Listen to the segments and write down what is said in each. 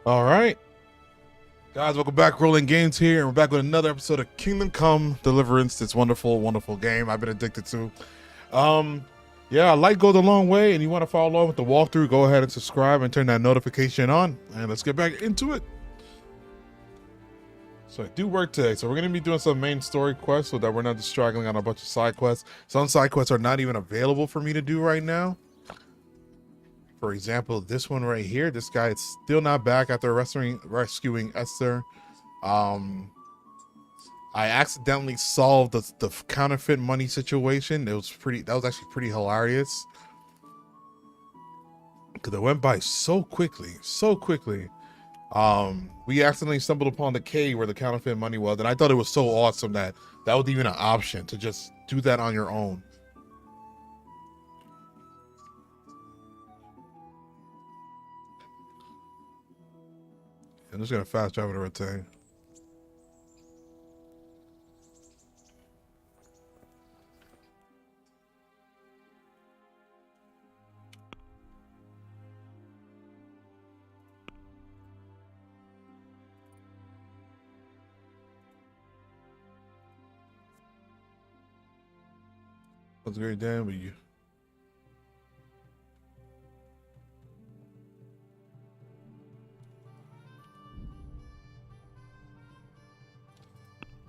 All right, guys, welcome back. Rolling Games here, and we're back with another episode of Kingdom Come Deliverance. This wonderful, wonderful game I've been addicted to. Yeah, a like goes a long way, and you want to follow along with the walkthrough, go ahead and subscribe and turn that notification on, and let's get back into it. So I do work today, so we're going to be doing some main story quests so that we're not just straggling on a bunch of side quests. Some side quests are not even available for me to do right now. For example, this one right here, this guy is still not back after rescuing Esther. I accidentally solved the counterfeit money situation. That was actually pretty hilarious. Because it went by so quickly. We accidentally stumbled upon the cave where the counterfeit money was, and I thought it was so awesome that was even an option to just do that on your own. I'm just gonna fast travel to retain. What's great, Dan? With you.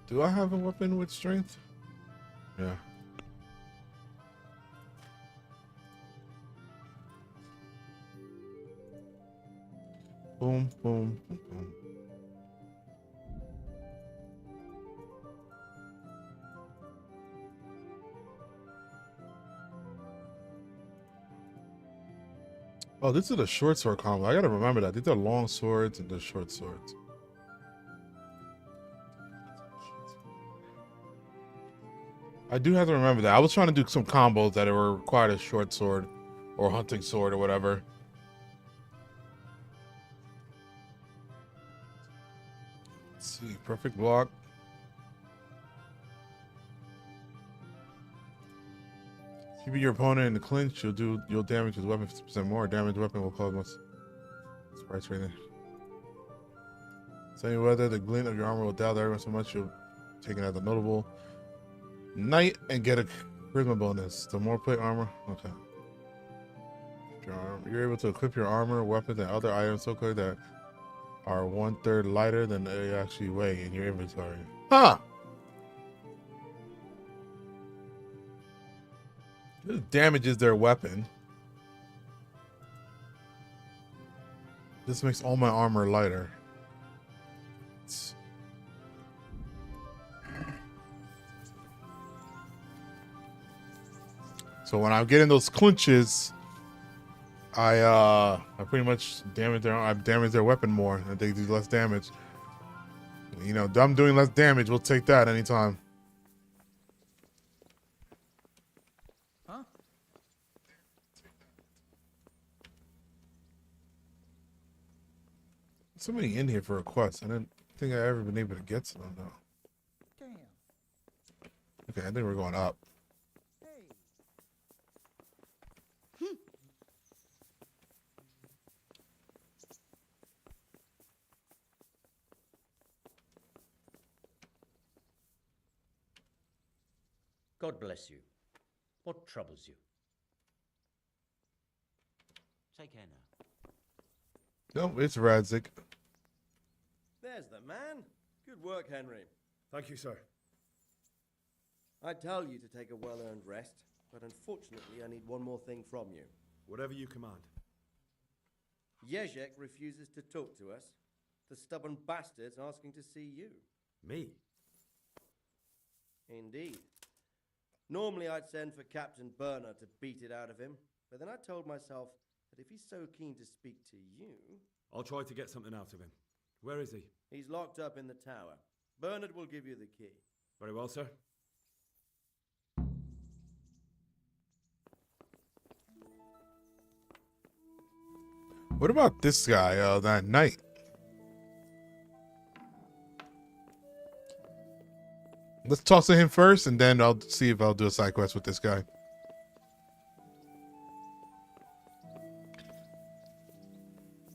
Do I have a weapon with strength? Yeah. Boom, boom, boom, boom. Oh, this is a short sword combo. I gotta remember that. These are long swords and the short swords. I do have to remember that. I was trying to do some combos that were required a short sword or hunting sword or whatever. Let's see, perfect block. Keeping your opponent in the clinch, you'll damage his weapon 50% more. Damage weapon will cause much price rating. Same weather, the glint of your armor will down everyone so much you'll take it as a notable knight and get a charisma bonus. The more plate armor, okay. You're able to equip your armor, weapons, and other items so quickly that are 1/3 lighter than they actually weigh in your inventory. Huh! This damages their weapon. This makes all my armor lighter. So when I'm getting those clinches, I pretty much damage their weapon more, and they do less damage. You know, I'm doing less damage. We'll take that anytime. Huh? Somebody in here for a quest. I didn't think I ever been able to get to them though. Damn. Okay, I think we're going up. God bless you. What troubles you? Take care now. No, it's Radzik. There's the man. Good work, Henry. Thank you, sir. I tell you to take a well-earned rest, but unfortunately I need one more thing from you. Whatever you command. Jezek refuses to talk to us. The stubborn bastard's asking to see you. Me? Indeed. Normally I'd send for Captain Burner to beat it out of him, but then I told myself that if he's so keen to speak to you... I'll try to get something out of him. Where is he? He's locked up in the tower. Bernard will give you the key. Very well, sir. What about this guy, that knight? Let's talk to him first, and then I'll see if I'll do a side quest with this guy.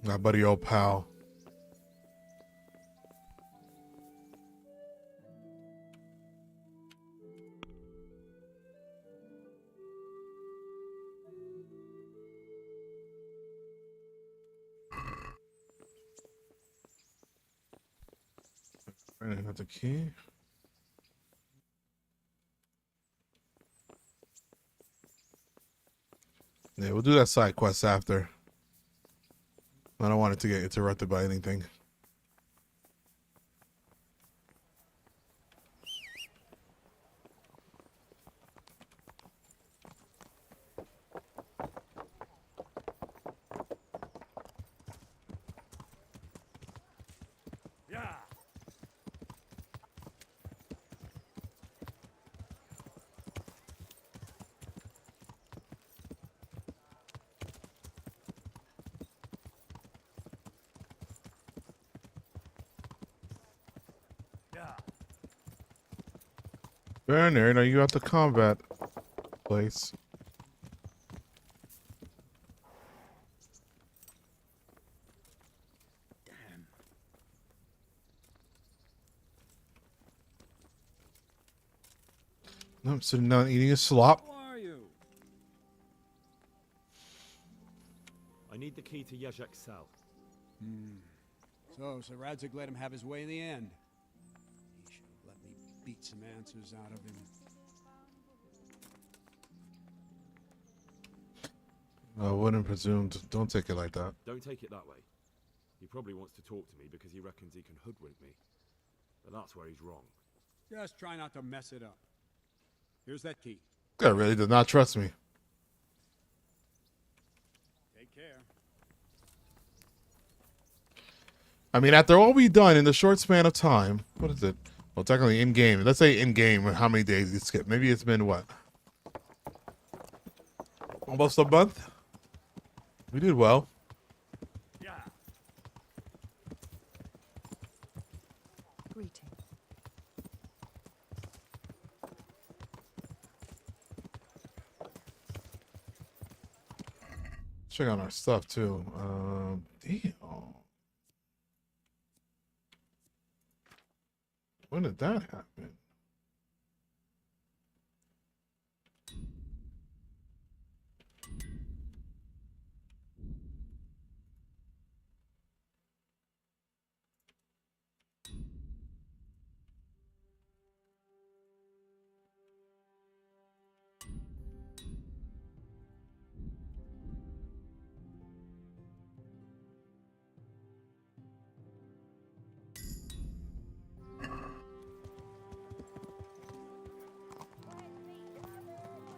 My buddy old pal. I got the key. Yeah, we'll do that side quest after. I don't want it to get interrupted by anything. Yeah. Yeah. Bernard, are you at the combat place? Damn. I'm sitting down eating a slop. Who are you? I need the key to Yezhek's cell. So Radzig let him have his way in the end. He should have let me beat some answers out of him. I wouldn't presume. Don't take it like that. Don't take it that way. He probably wants to talk to me because he reckons he can hoodwink me. But that's where he's wrong. Just try not to mess it up. Here's that key. Guy really did not trust me. Take care. I mean, after all we've done in the short span of time, what is it? Well, technically in game. Let's say in game, how many days you skip? Maybe it's been what? Almost a month. We did well. Yeah. Greeting. Check out our stuff too. Damn. When did that happen?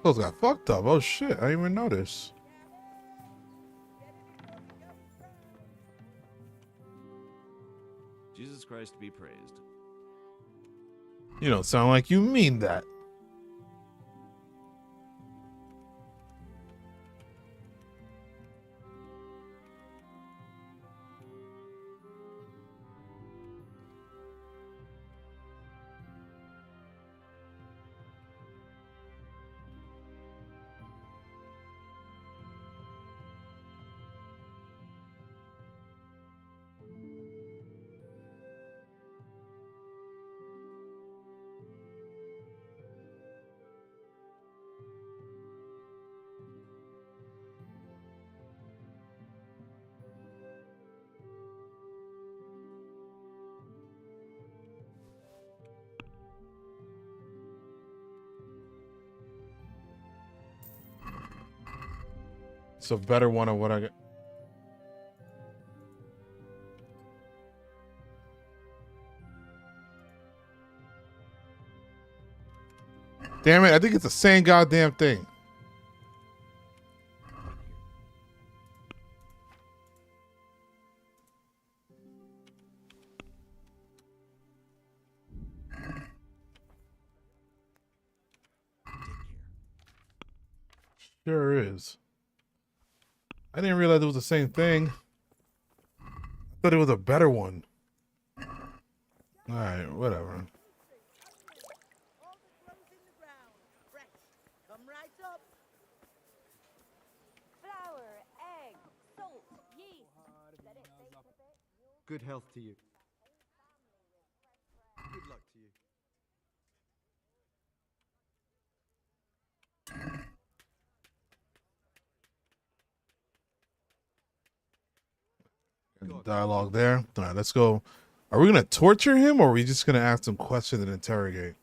Those got fucked up. Oh shit, I didn't even notice. Jesus Christ be praised. You don't sound like you mean that. It's a better one of what I got. Damn it, I think it's the same goddamn thing. Sure is. I didn't realize it was the same thing. I thought it was a better one. Alright, whatever. All the clothes in the ground. Fresh. Come right up. Flour, egg, salt, yeast. Let it bake a bit. Good health to you. Good luck to you. Dialogue there. All right, let's go Are we gonna torture him, or are we just gonna ask him questions and interrogate?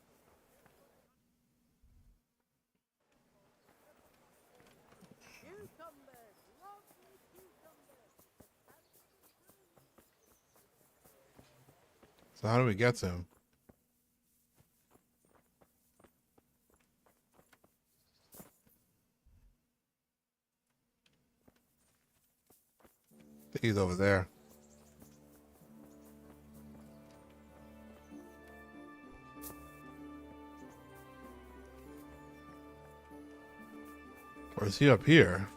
Cucumbers, lovely cucumbers. So how do we get to him? I think he's over there. Or is he up here?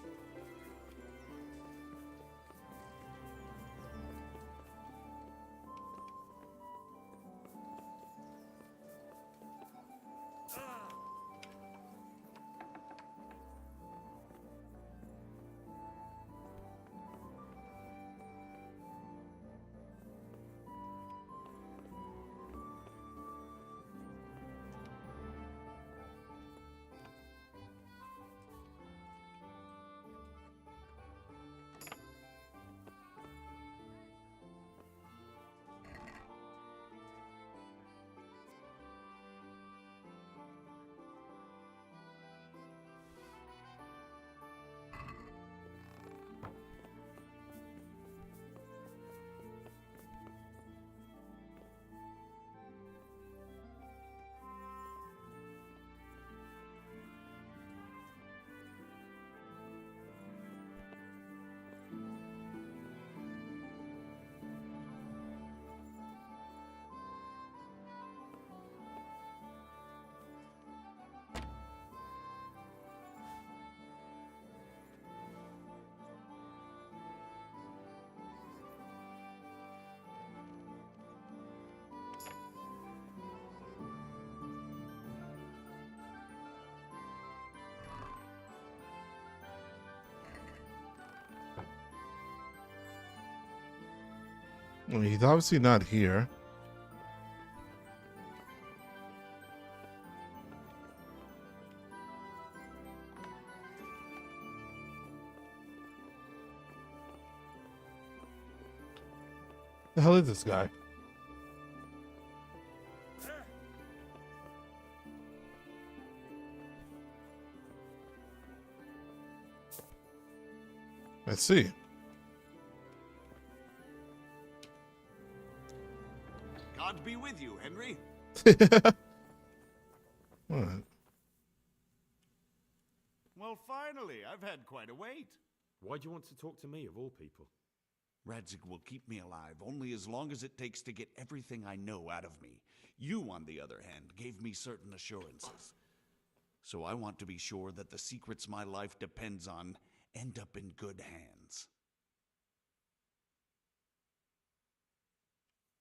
Well, he's obviously not here. The hell is this guy? Let's see. God be with you, Henry. What? Well, finally, I've had quite a wait. Why do you want to talk to me, of all people? Radzig will keep me alive only as long as it takes to get everything I know out of me. You, on the other hand, gave me certain assurances. So I want to be sure that the secrets my life depends on end up in good hands.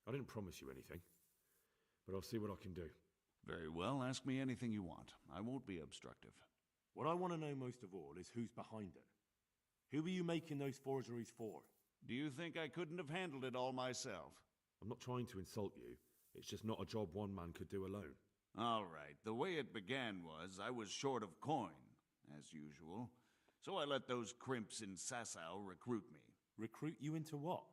I didn't promise you anything, but I'll see what I can do. Very well, ask me anything you want. I won't be obstructive. What I want to know most of all is who's behind it. Who are you making those forgeries for? Do you think I couldn't have handled it all myself? I'm not trying to insult you. It's just not a job one man could do alone. All right, the way it began was I was short of coin, as usual. So I let those crimps in Sasau recruit me. Recruit you into what?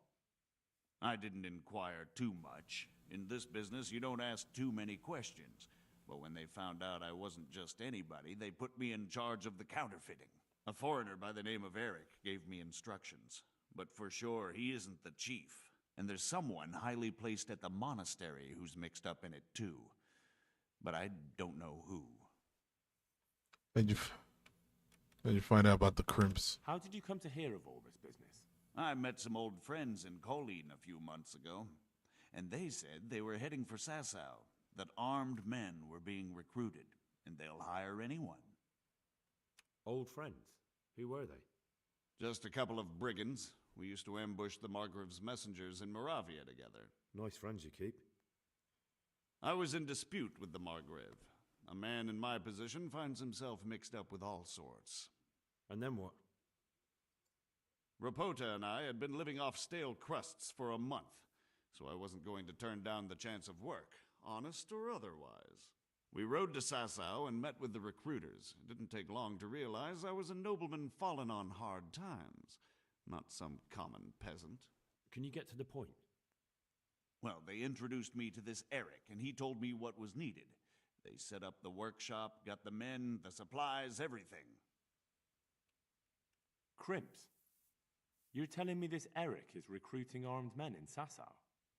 I didn't inquire too much. In this business, you don't ask too many questions. But when they found out I wasn't just anybody, they put me in charge of the counterfeiting. A foreigner by the name of Eric gave me instructions. But for sure, he isn't the chief. And there's someone highly placed at the monastery who's mixed up in it too. But I don't know who. Did you find out about the crimps? How did you come to hear of all this business? I met some old friends in Colleen a few months ago, and they said they were heading for Sasau, that armed men were being recruited, and they'll hire anyone. Old friends? Who were they? Just a couple of brigands. We used to ambush the Margrave's messengers in Moravia together. Nice friends you keep. I was in dispute with the Margrave. A man in my position finds himself mixed up with all sorts. And then what? Rapota and I had been living off stale crusts for a month, so I wasn't going to turn down the chance of work, honest or otherwise. We rode to Sasau and met with the recruiters. It didn't take long to realize I was a nobleman fallen on hard times, not some common peasant. Can you get to the point? Well, they introduced me to this Eric, and he told me what was needed. They set up the workshop, got the men, the supplies, everything. Crimps, you're telling me this Eric is recruiting armed men in Sasau?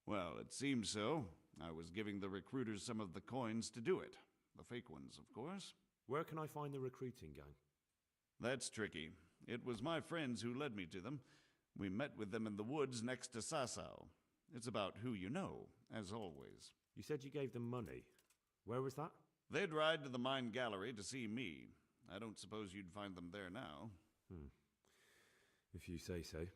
Well, it seems so. I was giving the recruiters some of the coins to do it. The fake ones, of course. Where can I find the recruiting gang? That's tricky. It was my friends who led me to them. We met with them in the woods next to Sasau. It's about who you know, as always. You said you gave them money. Where was that? They'd ride to the mine gallery to see me. I don't suppose you'd find them there now. If you say so.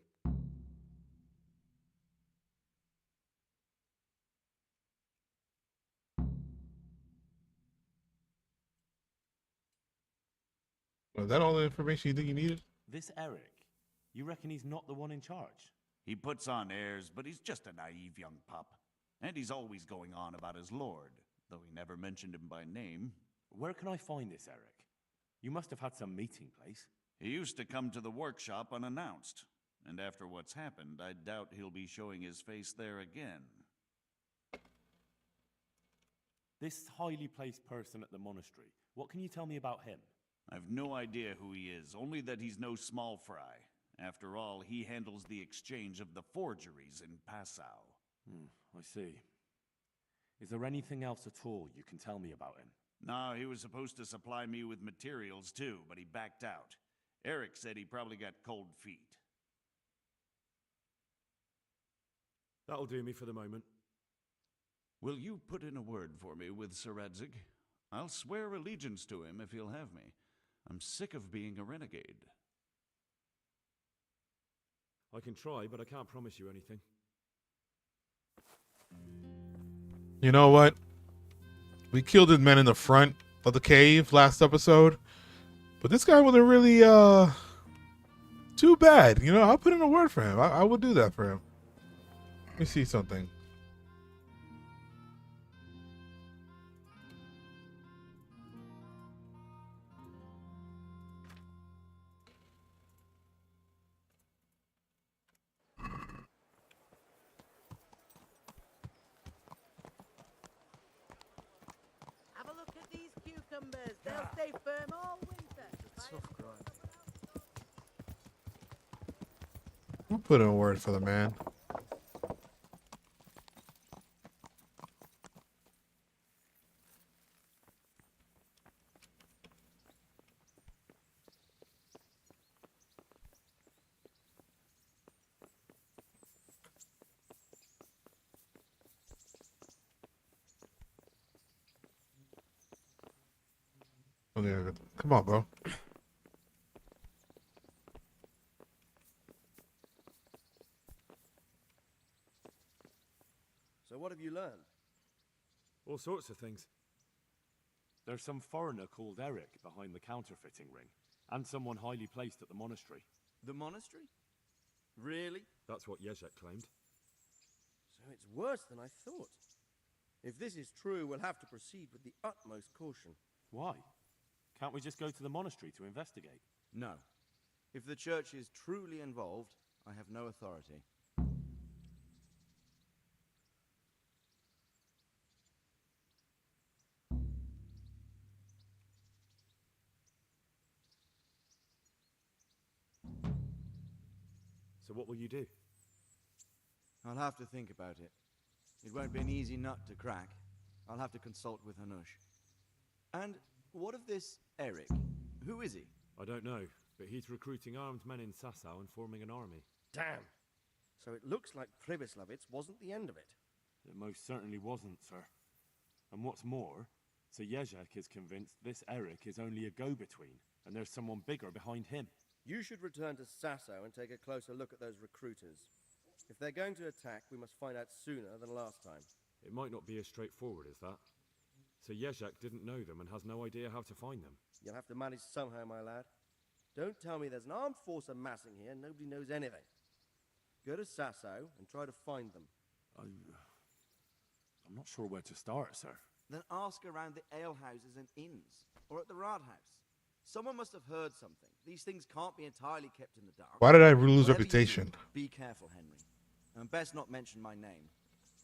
Was that all the information you think you needed? This Eric, you reckon he's not the one in charge? He puts on airs, but he's just a naive young pup. And he's always going on about his lord, though he never mentioned him by name. Where can I find this Eric? You must have had some meeting place. He used to come to the workshop unannounced. And after what's happened, I doubt he'll be showing his face there again. This highly placed person at the monastery, what can you tell me about him? I've no idea who he is, only that he's no small fry. After all, he handles the exchange of the forgeries in Passau. I see. Is there anything else at all you can tell me about him? No, he was supposed to supply me with materials too, but he backed out. Eric said he probably got cold feet. That'll do me for the moment. Will you put in a word for me with Sir Radzig? I'll swear allegiance to him if he'll have me. I'm sick of being a renegade. I can try, but I can't promise you anything. You know what? We killed his men in the front of the cave last episode, but this guy wasn't really too bad. You know, I'll put in a word for him. I would do that for him. Let me see something. Have a look at these cucumbers. They'll stay firm all winter. Tough grind. I'll put in a word for the man. Okay, come on, bro. So what have you learned? All sorts of things. There's some foreigner called Eric behind the counterfeiting ring, and someone highly placed at the monastery. The monastery? Really? That's what Jezek claimed. So it's worse than I thought. If this is true, we'll have to proceed with the utmost caution. Why? Can't we just go to the monastery to investigate? No. If the church is truly involved, I have no authority. So what will you do? I'll have to think about it. It won't be an easy nut to crack. I'll have to consult with Hanush. And what of this Eric? Who is he? I don't know, but he's recruiting armed men in Sasau and forming an army. Damn! So it looks like Pribyslavitz wasn't the end of it. It most certainly wasn't, sir. And what's more, Sir Jezek is convinced this Eric is only a go-between, and there's someone bigger behind him. You should return to Sasau and take a closer look at those recruiters. If they're going to attack, we must find out sooner than last time. It might not be as straightforward as that. So Jezek didn't know them and has no idea how to find them. You'll have to manage somehow, my lad. Don't tell me there's an armed force amassing here and nobody knows anything. Go to Sasau and try to find them. I'm not sure where to start, sir. Then ask around the alehouses and inns, or at the Rathaus. Someone must have heard something. These things can't be entirely kept in the dark. Why did I lose Whatever you reputation? do, be careful, Henry. And best not mention my name.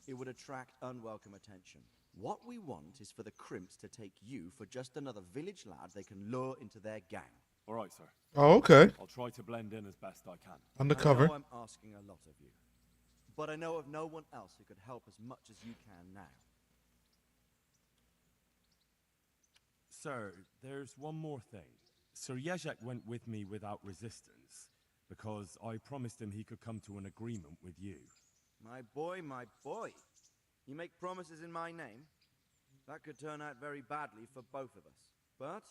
It would attract unwelcome attention. What we want is for the crimps to take you for just another village lad they can lure into their gang. All right, sir. Oh, okay. I'll try to blend in as best I can. Undercover. I know I'm asking a lot of you, but I know of no one else who could help as much as you can now. Sir, there's one more thing. Sir Jezek went with me without resistance because I promised him he could come to an agreement with you. My boy, my boy. You make promises in my name? That could turn out very badly for both of us. But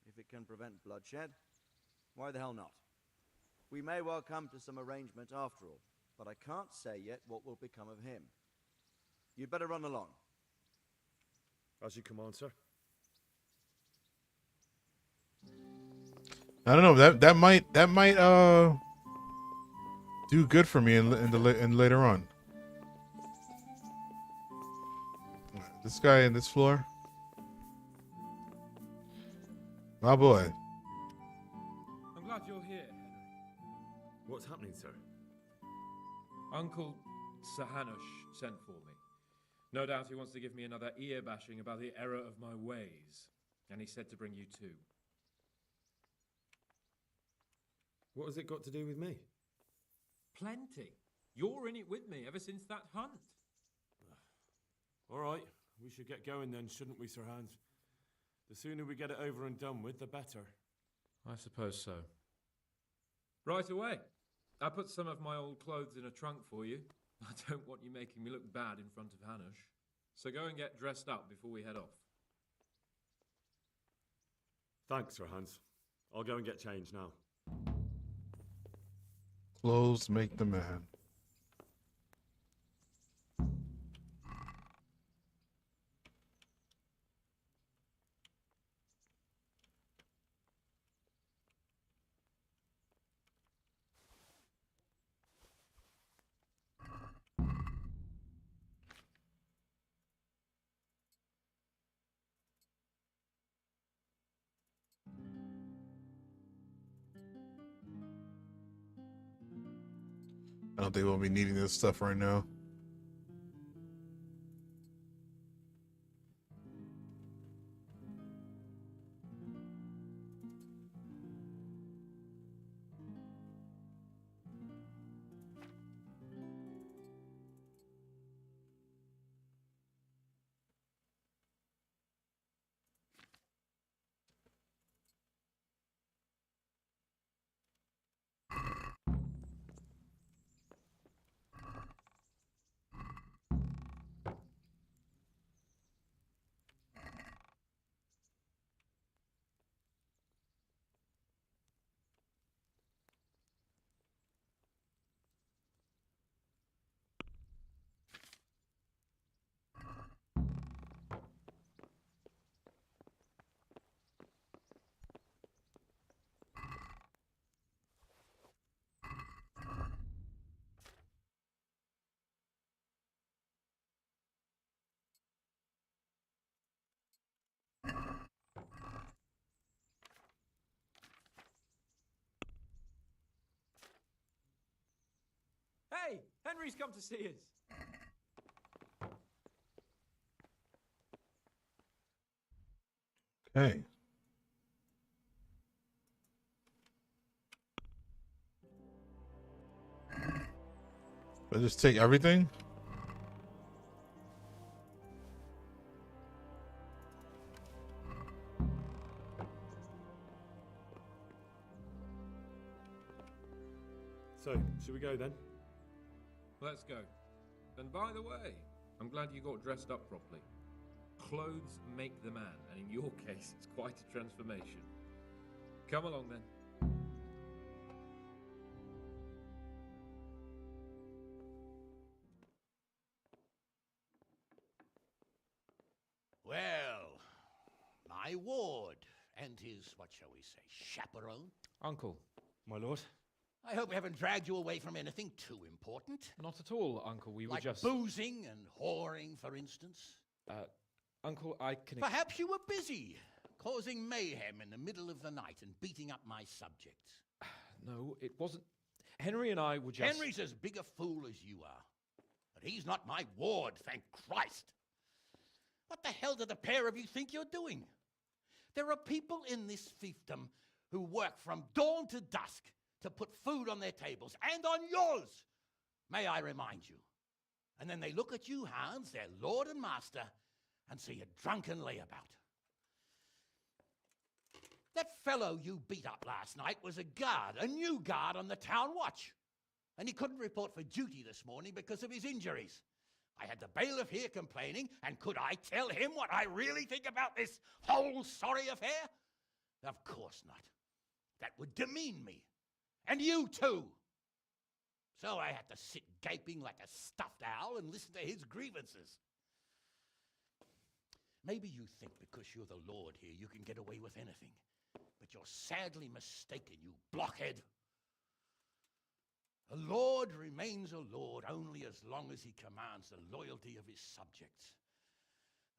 if it can prevent bloodshed, why the hell not? We may well come to some arrangement after all, but I can't say yet what will become of him. You'd better run along. As you command, sir. I don't know. That might do good for me in later on. This guy in this floor. My boy. I'm glad you're here, Henry. What's happening, sir? Uncle Sir Hanush sent for me. No doubt he wants to give me another ear bashing about the error of my ways. And he said to bring you too. What has it got to do with me? Plenty. You're in it with me ever since that hunt. All right, we should get going then, shouldn't we, Sir Hans? The sooner we get it over and done with, the better. I suppose so. Right away. I put some of my old clothes in a trunk for you. I don't want you making me look bad in front of Hanush. So go and get dressed up before we head off. Thanks, Sir Hans. I'll go and get changed now. Clothes make the man. I don't think we'll be needing this stuff right now. Hey, Henry's come to see us. Okay. I just take everything? So, should we go then? Let's go. And by the way, I'm glad you got dressed up properly. Clothes make the man, and in your case, it's quite a transformation. Come along then. Well, my ward and his, what shall we say, chaperone. Uncle. My lord? I hope we haven't dragged you away from anything too important. Not at all, Uncle. We were like just... boozing and whoring, for instance. Uncle, I can... Perhaps you were busy, causing mayhem in the middle of the night and beating up my subjects. No, it wasn't... Henry and I were just... Henry's as big a fool as you are. But he's not my ward, thank Christ. What the hell do the pair of you think you're doing? There are people in this fiefdom who work from dawn to dusk to put food on their tables, and on yours, may I remind you. And then they look at you, Hans, their lord and master, and see a drunken layabout. That fellow you beat up last night was a guard, a new guard on the town watch. And he couldn't report for duty this morning because of his injuries. I had the bailiff here complaining, and could I tell him what I really think about this whole sorry affair? Of course not. That would demean me. And you too. So I had to sit gaping like a stuffed owl and listen to his grievances. Maybe you think because you're the lord here you can get away with anything. But you're sadly mistaken, you blockhead. A lord remains a lord only as long as he commands the loyalty of his subjects.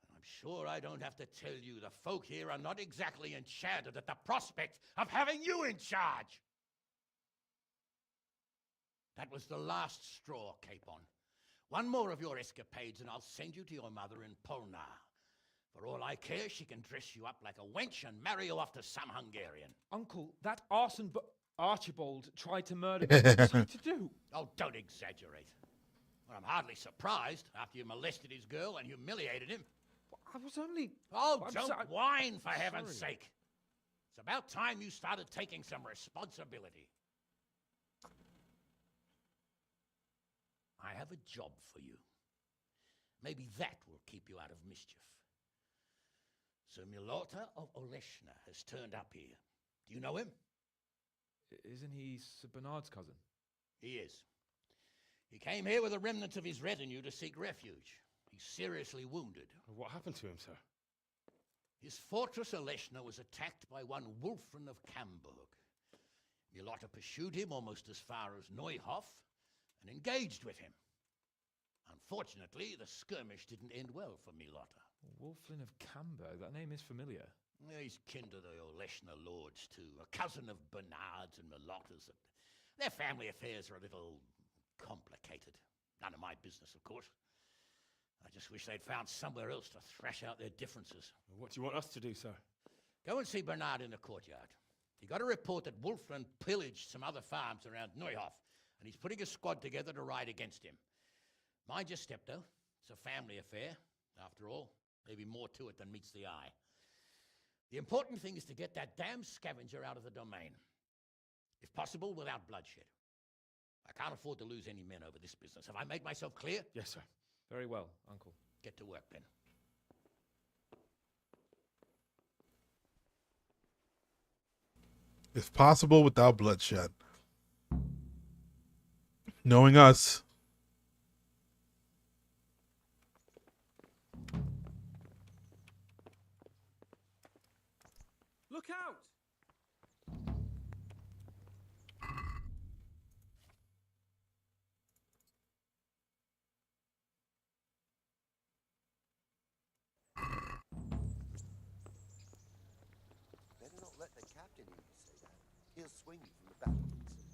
And I'm sure I don't have to tell you the folk here are not exactly enchanted at the prospect of having you in charge. That was the last straw, Capon. One more of your escapades and I'll send you to your mother in Polnar. For all I care, she can dress you up like a wench and marry you off to some Hungarian. Uncle, that arson Archibald tried to murder me. What was I to do? Oh, don't exaggerate. Well, I'm hardly surprised after you molested his girl and humiliated him. I was only... Oh, don't whine, for heaven's sake. It's about time you started taking some responsibility. I have a job for you. Maybe that will keep you out of mischief. Sir Milota of Oleshna has turned up here. Do you know him? Isn't he Sir Bernard's cousin? He is. He came here with the remnants of his retinue to seek refuge. He's seriously wounded. What happened to him, sir? His fortress Oleshna was attacked by one Wulfrin of Camburg. Milota pursued him almost as far as Neuhof and engaged with him. Unfortunately, the skirmish didn't end well for Milota. Wulfrin of Camburg, that name is familiar. He's kin to the Oleshna lords, too. A cousin of Bernard's and Milota's. Their family affairs are a little complicated. None of my business, of course. I just wish they'd found somewhere else to thrash out their differences. What do you want us to do, sir? Go and see Bernard in the courtyard. He got a report that Wulfrin pillaged some other farms around Neuhof, and he's putting a squad together to ride against him. Mind your step, though. It's a family affair. After all, maybe more to it than meets the eye. The important thing is to get that damn scavenger out of the domain. If possible, without bloodshed. I can't afford to lose any men over this business. Have I made myself clear? Yes, sir. Very well, Uncle. Get to work, then. If possible, without bloodshed. Knowing us. Look out! Better not let the captain hear you say that. He'll swing you from the battlements.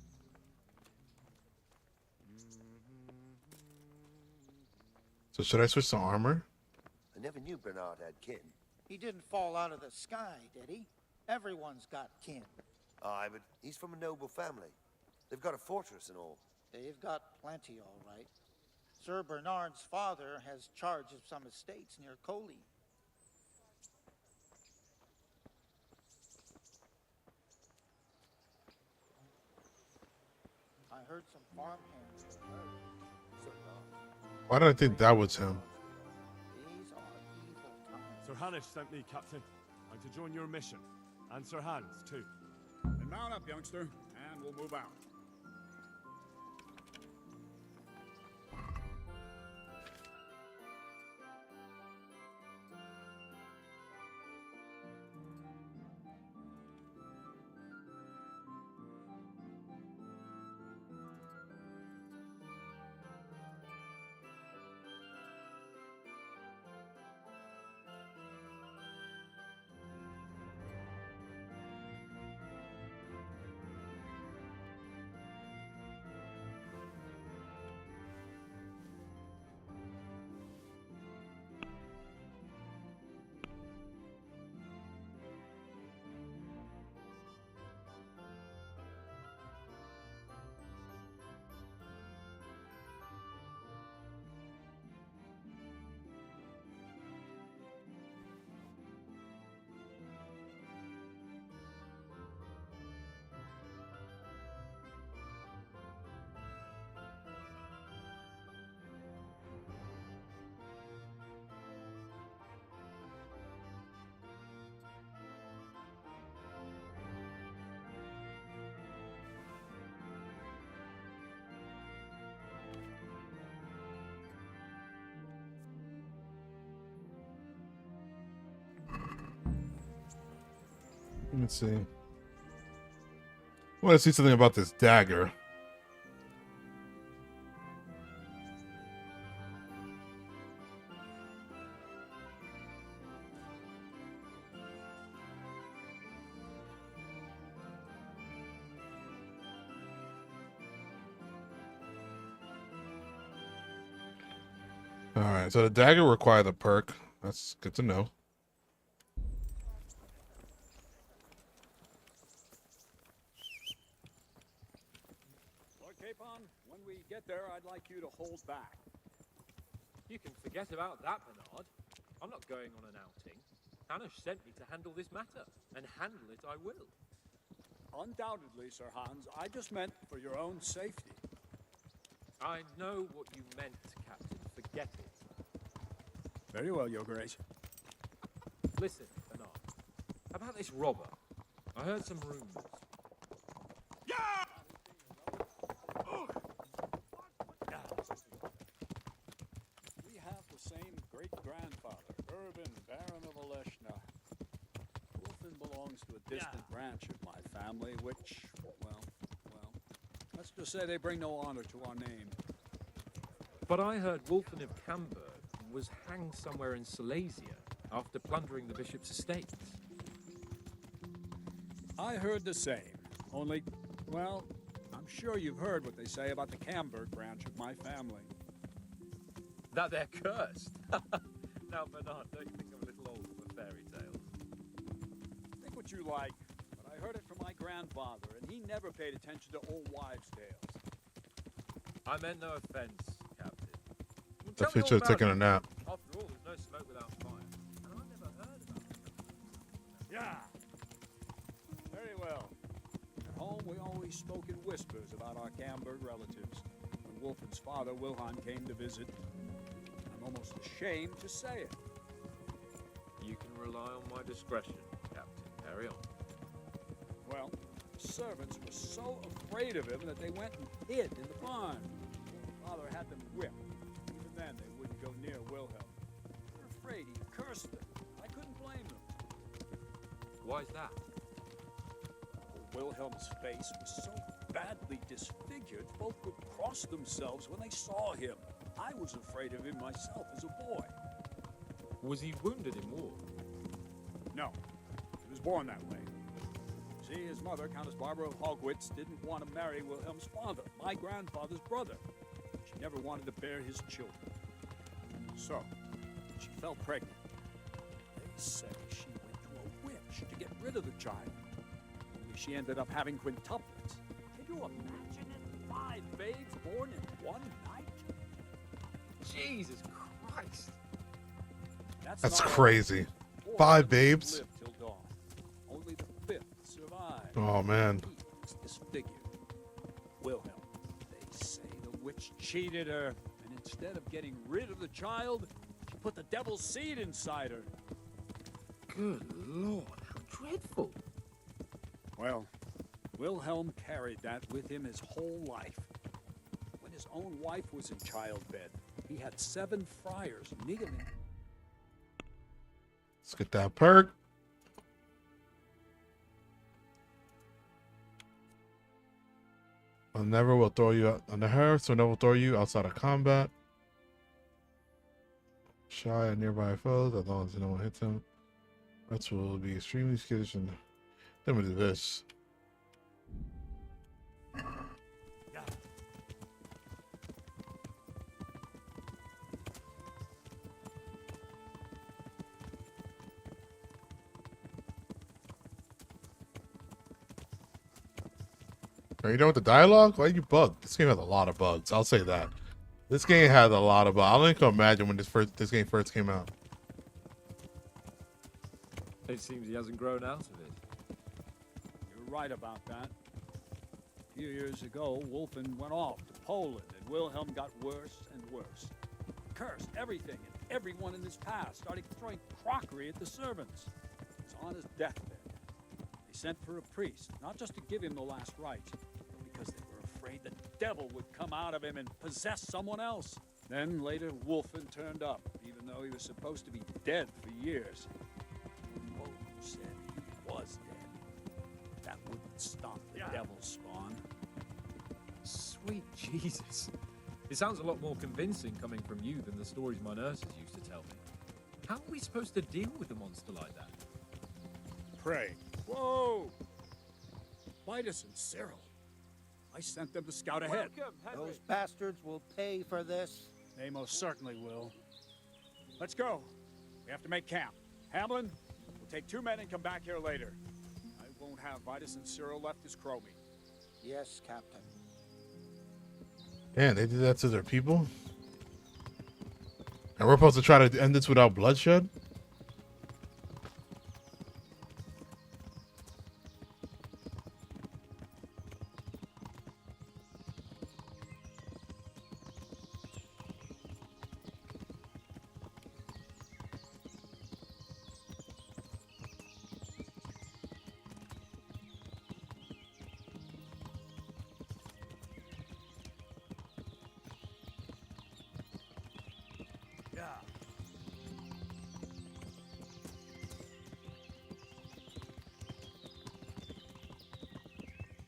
So should I switch to armor? I never knew Bernard had kin. He didn't fall out of the sky, did he? Everyone's got kin. Aye, but he's from a noble family. They've got a fortress and all. They've got plenty, all right. Sir Bernard's father has charge of some estates near Coley. I heard some farmhands were hurt. Why did I think that was him? These are evil times. Sir Hanish sent me, Captain. I'm to join your mission. And Sir Hans, too. Then mount up, youngster, and we'll move out. Let's see. I want to see something about this dagger. All right, so the dagger requires a perk. That's good to know. Lord Capon, when we get there, I'd like you to hold back. You can forget about that, Bernard. I'm not going on an outing. Hanush sent me to handle this matter, and handle it I will. Undoubtedly, Sir Hans. I just meant for your own safety. I know what you meant, Captain. Forget it. Very well, Your Grace. Listen, Bernard. About this robber. I heard some rumors. We have the same great-grandfather, Urban, Baron of Oleshna. Wolfen belongs to a distant branch of my family, which, well, let's just say they bring no honor to our name. But I heard Wolfen of Camberg was hanged somewhere in Silesia after plundering the bishop's estates. I heard the same, only, well, I'm sure you've heard what they say about the Camberg branch of my family. That they're cursed. Now, Bernard, don't you think I'm a little old for fairy tales? Think what you like, but I heard it from my grandfather, and he never paid attention to old wives' tales. I meant no offense, Captain. I think should have taken a nap. After all, there's no smoke without fire. And I never heard about it. Yeah. Very well. At home, we always spoke in whispers about our Camberg relatives. When Wolfen's father, Wilhelm, came to visit, I'm almost ashamed to say it. You can rely on my discretion, Captain. Carry on. Well, the servants were so afraid of him that they went and hid in the barn. Father had them whipped. Even then, they wouldn't go near Wilhelm. They were afraid he cursed them. I couldn't blame them. Why's that? Wilhelm's face was so badly disfigured, folk would cross themselves when they saw him. I was afraid of him myself as a boy. Was he wounded in war? No, he was born that way. See, his mother, Countess Barbara of Hogwitz, didn't want to marry Wilhelm's father, my grandfather's brother. She never wanted to bear his children. So, she fell pregnant. They say she went to a witch to get rid of the child. Only she ended up having quintuplets. Can you imagine it? 5 babes born in one night? Jesus Christ. That's crazy. 5 babes. Lived till dawn. Only the 5th survived. Oh man. He was disfigured. Wilhelm, they say the witch cheated her, and instead of getting rid of the child, she put the devil's seed inside her. Good Lord, how dreadful. Well, Wilhelm carried that with him his whole life. When his own wife was in childbed, he had 7 friars kneeling. Let's get that perk. I never will throw you out on the hair, so never will throw you outside of combat. Shy at nearby foes as long as no one hits him. That will be extremely skittish. And then we do this. Are you done with the dialogue? Why are you bugged? This game has a lot of bugs. I'll say that. This game has a lot of bugs. I don't even imagine when this game first came out. It seems he hasn't grown out of it. You're right about that. A few years ago, Wolfen went off to Poland, and Wilhelm got worse and worse. Cursed everything and everyone in his past, started throwing crockery at the servants. He was on his deathbed. They sent for a priest, not just to give him the last rites, but because they were afraid the devil would come out of him and possess someone else. Then later, Wolfen turned up, even though he was supposed to be dead for years. Folk said he was dead. Stop the devil's spawn. Sweet Jesus. It sounds a lot more convincing coming from you than the stories my nurses used to tell me. How are we supposed to deal with a monster like that? Pray. Whoa! Vitus and Cyril. I sent them to scout ahead. Those bastards will pay for this. They most certainly will. Let's go. We have to make camp. Hamlin, we'll take 2 men and come back here later. I won't have Vitus and Cyril left as crow meat. Yes, Captain. Damn, they did that to their people? And we're supposed to try to end this without bloodshed?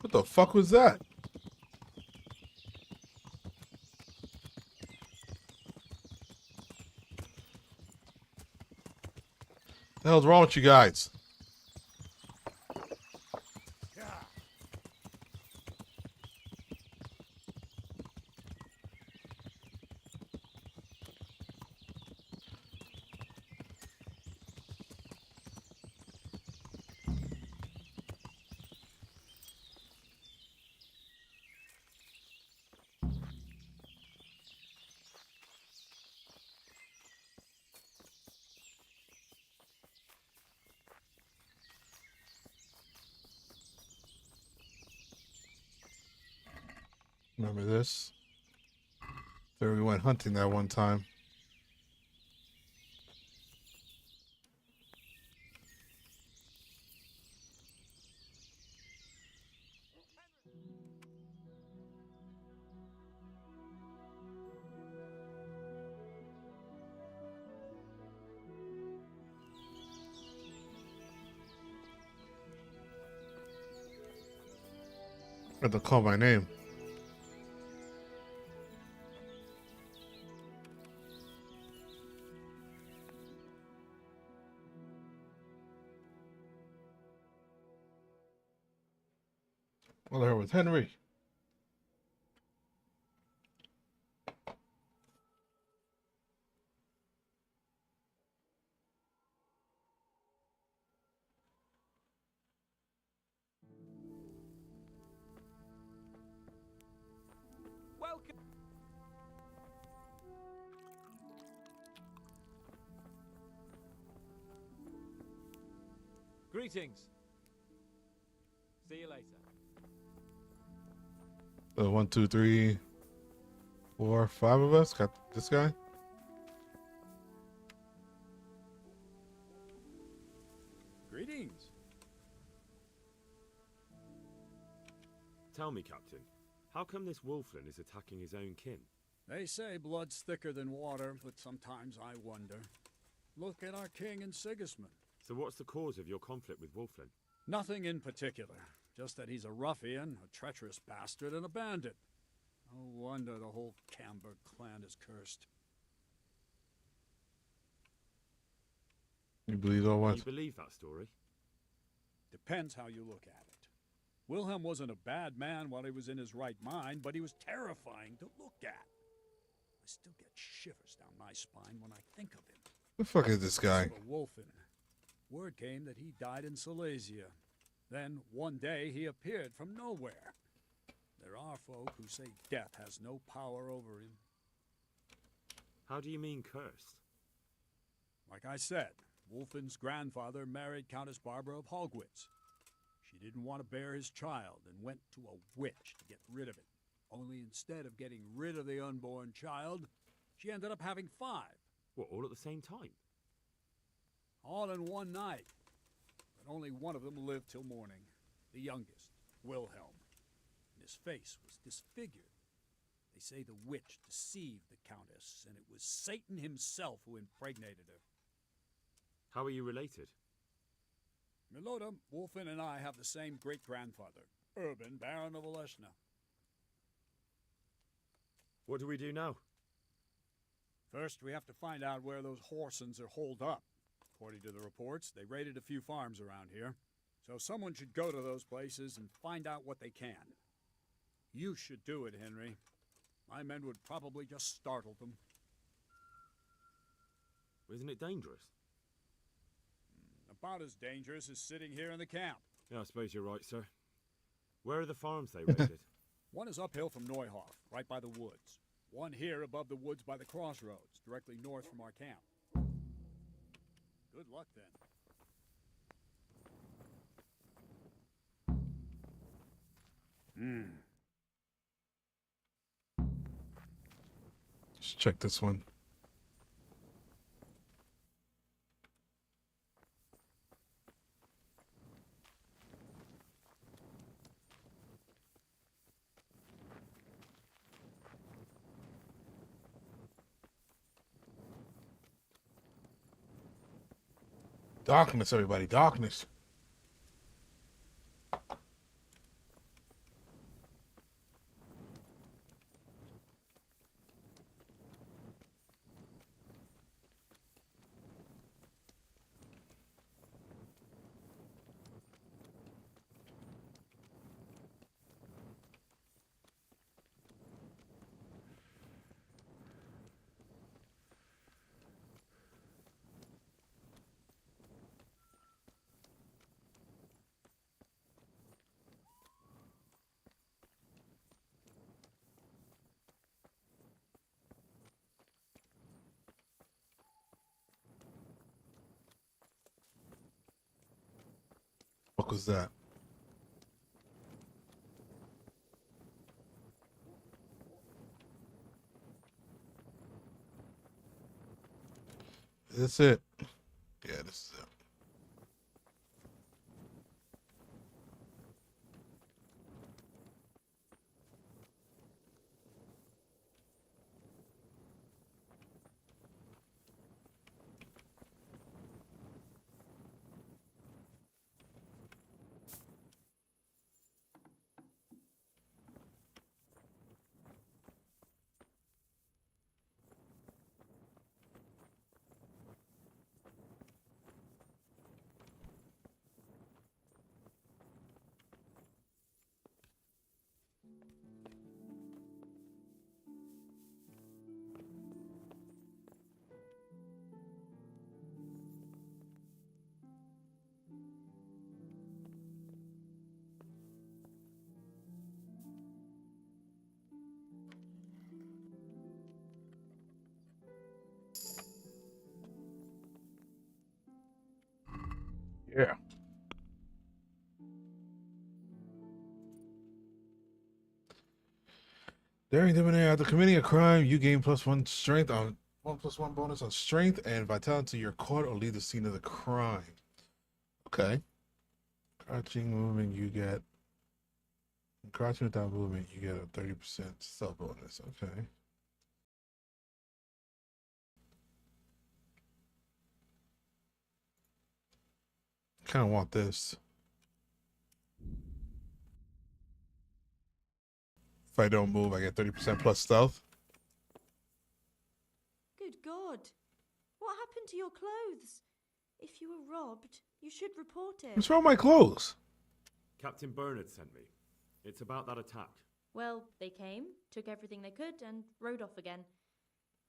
What the fuck was that? The hell's wrong with you guys? Remember this? There we went hunting that one time. I had to call my name. Well, there was Henry. Welcome. Greetings. See you later. 1, 2, 3, 4, 5 of us. Got this guy. Greetings. Tell me, Captain, how come this wolfling is attacking his own kin? They say blood's thicker than water, but sometimes I wonder. Look at our king and Sigismund. So what's the cause of your conflict with wolfling? Nothing in particular. Just that he's a ruffian, a treacherous bastard, and a bandit. No wonder the whole Camber clan is cursed. You believe all what? You believe that story? Depends how you look at it. Wilhelm wasn't a bad man while he was in his right mind, but he was terrifying to look at. I still get shivers down my spine when I think of him. The fuck is this guy? Wolfen. Word came that he died in Silesia. Then, one day, he appeared from nowhere. There are folk who say death has no power over him. How do you mean cursed? Like I said, Wolfen's grandfather married Countess Barbara of Hogwitz. She didn't want to bear his child and went to a witch to get rid of it. Only instead of getting rid of the unborn child, she ended up having 5. What, all at the same time? All in one night. But only one of them lived till morning. The youngest, Wilhelm. And his face was disfigured. They say the witch deceived the countess, and it was Satan himself who impregnated her. How are you related? Milota, Wolfen and I have the same great-grandfather, Urban, Baron of Oleshna. What do we do now? First, we have to find out where those Horsons are holed up. According to the reports, they raided a few farms around here. So someone should go to those places and find out what they can. You should do it, Henry. My men would probably just startle them. Isn't it dangerous? About as dangerous as sitting here in the camp. Yeah, I suppose you're right, sir. Where are the farms they raided? One is uphill from Neuhoff, right by the woods. One here above the woods by the crossroads, directly north from our camp. Good luck, then. Let's check this one. Darkness, everybody, darkness. What was that? That's it. Yeah, this is it. Yeah. During debonair, after committing a crime, you gain +1 strength on 1+1 bonus on strength and vitality to your court or leave the scene of the crime. Okay. Crouching movement, you get. Crouching without movement, you get a 30% stealth bonus. Okay. Kind of want this. If I don't move, I get 30% plus stealth. Good God. What happened to your clothes? If you were robbed, you should report it. What's wrong with my clothes? Captain Bernard sent me. It's about that attack. Well, they came, took everything they could, and rode off again.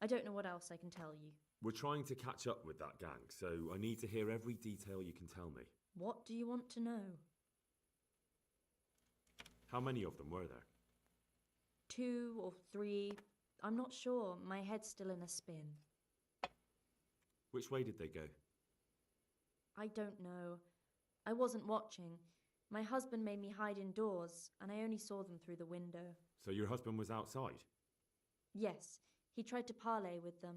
I don't know what else I can tell you. We're trying to catch up with that gang, so I need to hear every detail you can tell me. What do you want to know? How many of them were there? 2 or 3. I'm not sure. My head's still in a spin. Which way did they go? I don't know. I wasn't watching. My husband made me hide indoors, and I only saw them through the window. So your husband was outside? Yes, he tried to parley with them.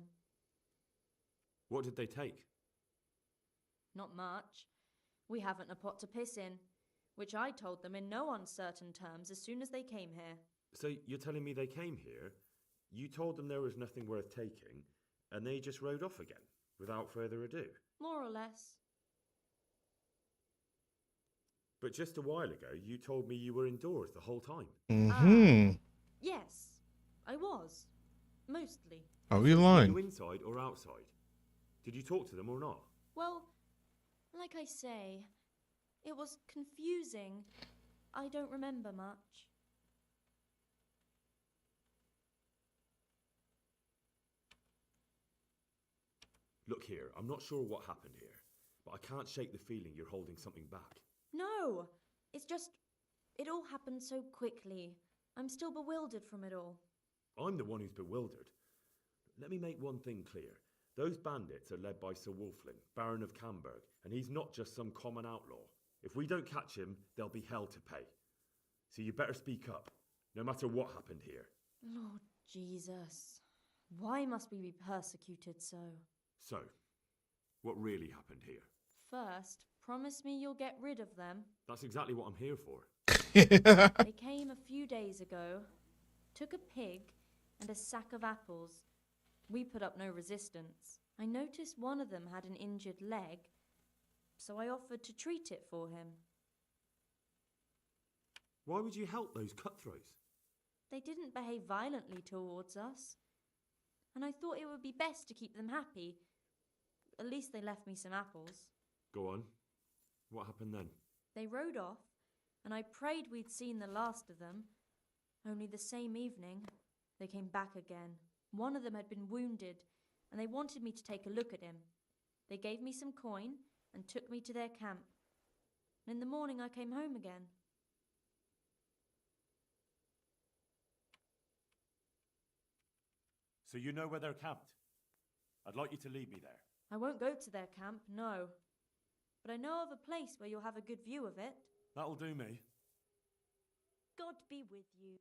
What did they take? Not much. We haven't a pot to piss in, which I told them in no uncertain terms as soon as they came here. So you're telling me they came here, you told them there was nothing worth taking, and they just rode off again, without further ado? More or less. But just a while ago, you told me you were indoors the whole time. Mm-hmm. Yes, I was. Mostly. Are we Were lying? you inside or outside? Did you talk to them or not? Well, like I say, it was confusing. I don't remember much. Look here, I'm not sure what happened here, but I can't shake the feeling you're holding something back. No, it's just, it all happened so quickly. I'm still bewildered from it all. I'm the one who's bewildered. Let me make one thing clear. Those bandits are led by Sir Wolfling, Baron of Camberg, and he's not just some common outlaw. If we don't catch him, there'll be hell to pay. So you better speak up, no matter what happened here. Lord Jesus, why must we be persecuted so? So, what really happened here? First, promise me you'll get rid of them. That's exactly what I'm here for. They came a few days ago, took a pig and a sack of apples. We put up no resistance. I noticed one of them had an injured leg, so I offered to treat it for him. Why would you help those cutthroats? They didn't behave violently towards us, and I thought it would be best to keep them happy. At least they left me some apples. Go on. What happened then? They rode off, and I prayed we'd seen the last of them. Only the same evening, they came back again. One of them had been wounded, and they wanted me to take a look at him. They gave me some coin and took me to their camp. And in the morning I came home again. So you know where they're camped? I'd like you to lead me there. I won't go to their camp, no. But I know of a place where you'll have a good view of it. That'll do me. God be with you.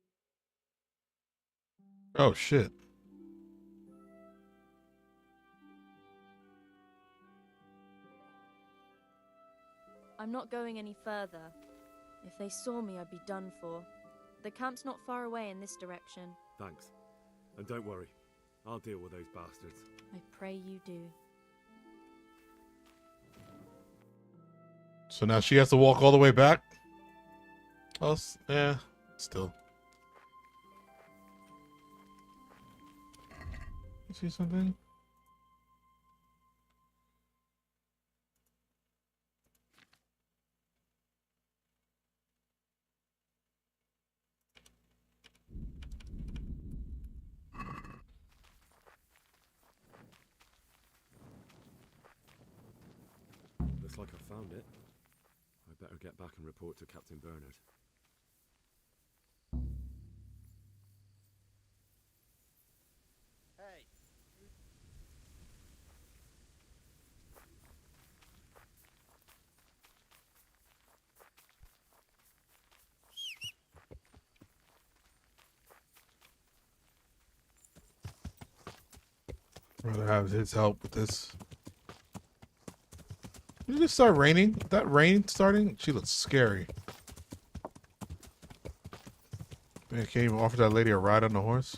Oh, shit. I'm not going any further. If they saw me, I'd be done for. The camp's not far away in this direction. Thanks. And don't worry, I'll deal with those bastards. I pray you do. So now she has to walk all the way back? Oh, yeah, still. You see something? Looks like I found it. I better get back and report to Captain Bernard. Hey. I'd rather have his help with this. Did it just start raining? That rain starting? She looks scary. Man, can't even offer that lady a ride on the horse.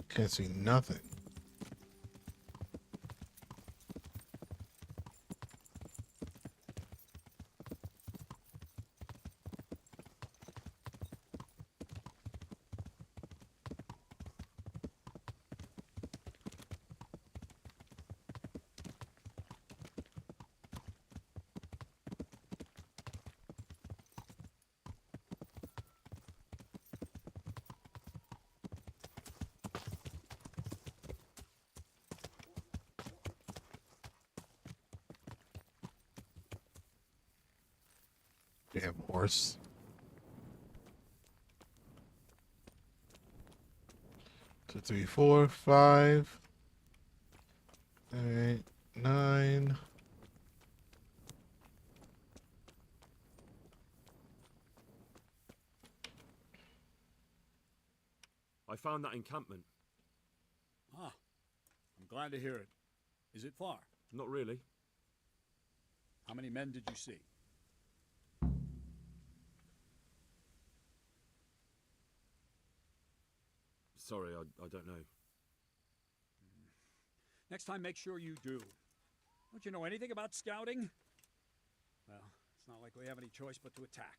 Can't see nothing. Damn horse. Two, three, four, five. 8, 9. I found that encampment. Ah, I'm glad to hear it. Is it far? Not really. How many men did you see? Sorry, I don't know. Next time, make sure you do. Don't you know anything about scouting? Well, it's not like we have any choice but to attack.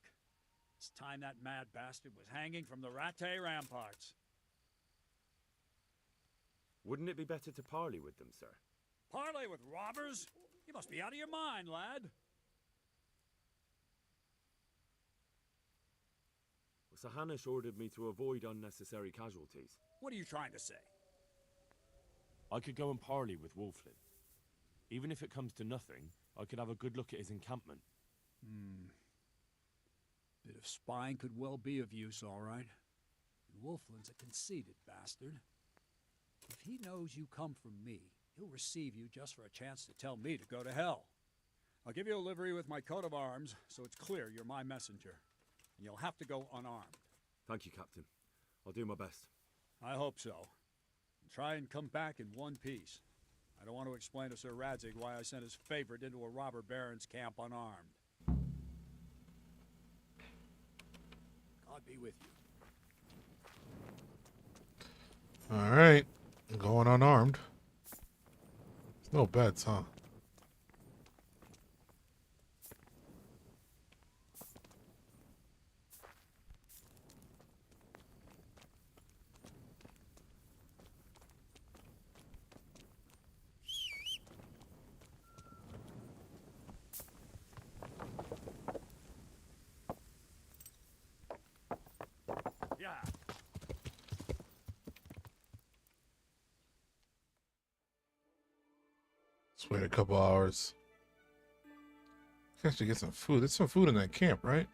It's time that mad bastard was hanging from the Rattay ramparts. Wouldn't it be better to parley with them, sir? Parley with robbers? You must be out of your mind, lad. Sir Hanush ordered me to avoid unnecessary casualties. What are you trying to say? I could go and parley with Wolflin. Even if it comes to nothing, I could have a good look at his encampment. Bit of spying could well be of use, all right. And Wolflin's a conceited bastard. If he knows you come from me, he'll receive you just for a chance to tell me to go to hell. I'll give you a livery with my coat of arms, so it's clear you're my messenger. And you'll have to go unarmed. Thank you, Captain. I'll do my best. I hope so. And try and come back in one piece. I don't want to explain to Sir Radzig why I sent his favorite into a robber baron's camp unarmed. God be with you. All right. Going unarmed. There's no bets, huh? Yeah. Let's wait a couple hours. Actually get some food. There's some food in that camp, right?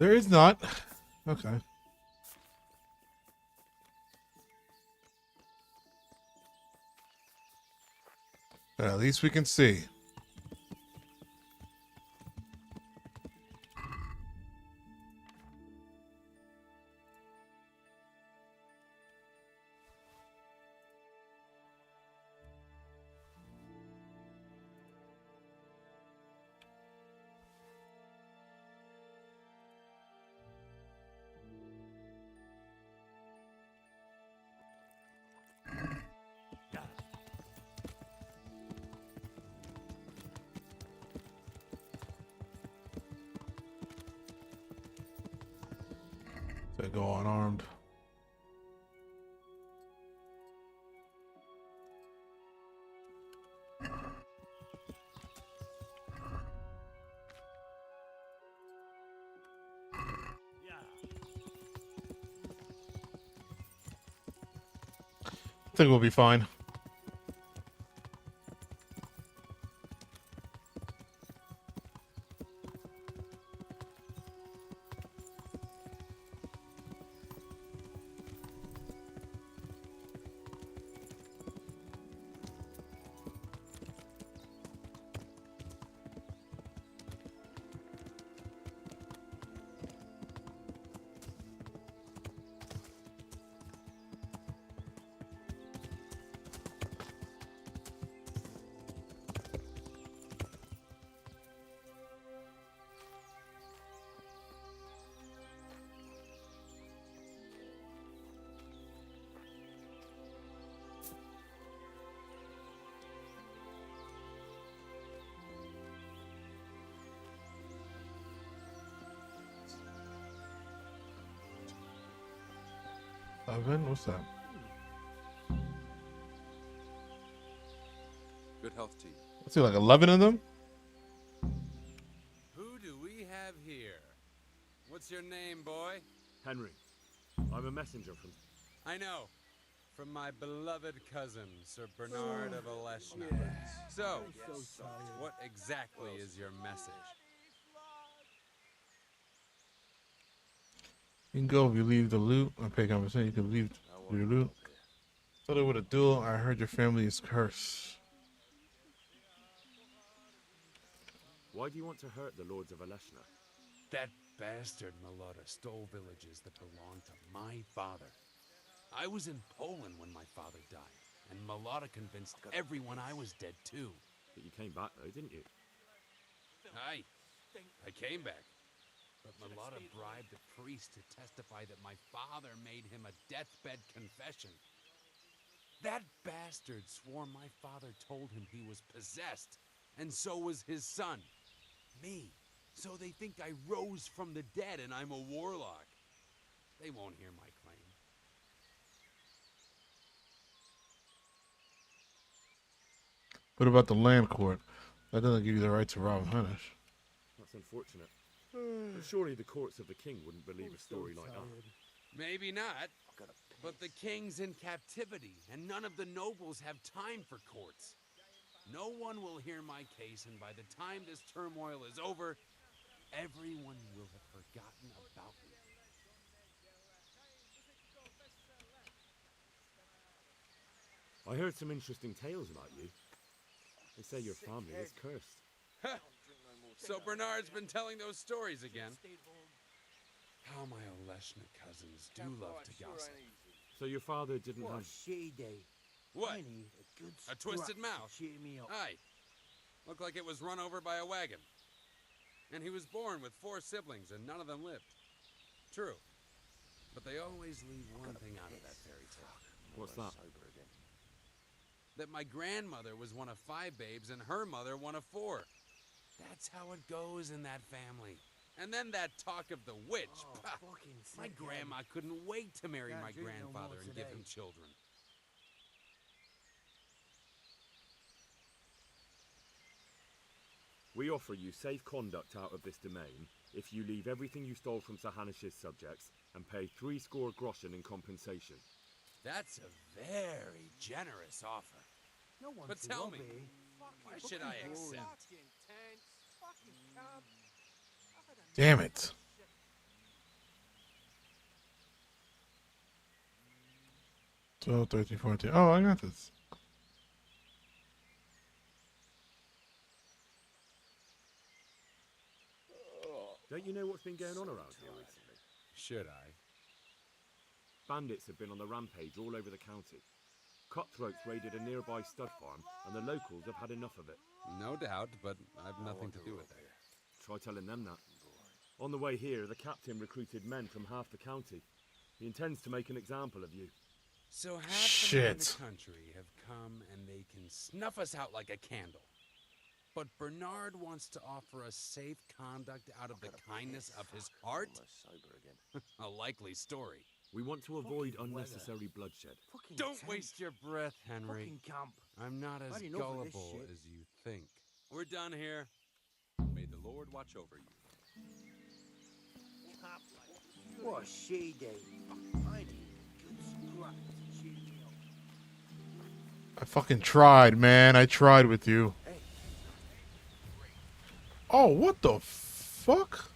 There is not. Okay. But at least we can see. They go unarmed. I think we'll be fine. What's that? Good health to you. Let's see, like 11 of them? What's your name, boy? Henry. I'm a messenger from... I know. From my beloved cousin, Sir Bernard of Aleshna. So, what exactly is your message? You can go if you leave the loot. I pay conversation. You can leave your loot. Started with a duel. I heard your family is cursed. Why do you want to hurt the lords of Aleshna? That bastard Malota stole villages that belonged to my father. I was in Poland when my father died, and Malota convinced everyone I was dead too. But you came back though, didn't you? I came back. But Malota bribed a priest to testify that my father made him a deathbed confession. That bastard swore my father told him he was possessed, and so was his son, me. So they think I rose from the dead and I'm a warlock. They won't hear my claim. What about the land court? That doesn't give you the right to rob Hunnish. That's unfortunate. But surely the courts of the king wouldn't believe a story like that. Maybe not. But the king's in captivity, and none of the nobles have time for courts. No one will hear my case, and by the time this turmoil is over, everyone will have forgotten about me. I heard some interesting tales about you. They say your family is cursed. So Bernard's been telling those stories again. How my Aleshna cousins do love to gossip. So your father didn't have... What? A twisted mouth? Aye. Looked like it was run over by a wagon. And he was born with 4 siblings and none of them lived. True. But they always leave one thing out of that fairy tale. What's that? That my grandmother was one of 5 babes and her mother one of 4. That's how it goes in that family. And then that talk of the witch. My grandma couldn't wait to marry my grandfather and give him children. We offer you safe conduct out of this domain if you leave everything you stole from Sir Hanish's subjects and pay 60 groschen in compensation. That's a very generous offer. But tell me, why should I accept? Damn it. Oh, 13, 14. Oh, I got this. Don't you know what's been going on around here recently? Should I? Bandits have been on the rampage all over the county. Cutthroats raided a nearby stud farm, and the locals have had enough of it. No doubt, but I've nothing to do with that. Try telling them that. On the way here, the captain recruited men from half the county. He intends to make an example of you. So half the men in the country have come and they can snuff us out like a candle. But Bernard wants to offer us safe conduct out of the kindness of his heart? A likely story. We want to avoid unnecessary bloodshed. Don't waste your breath, Henry. I'm not as gullible as you think. We're done here. May the Lord watch over you. What a she day. I need a good scrap to cheer me up. I fucking tried, man. I tried with you. Oh, what the fuck?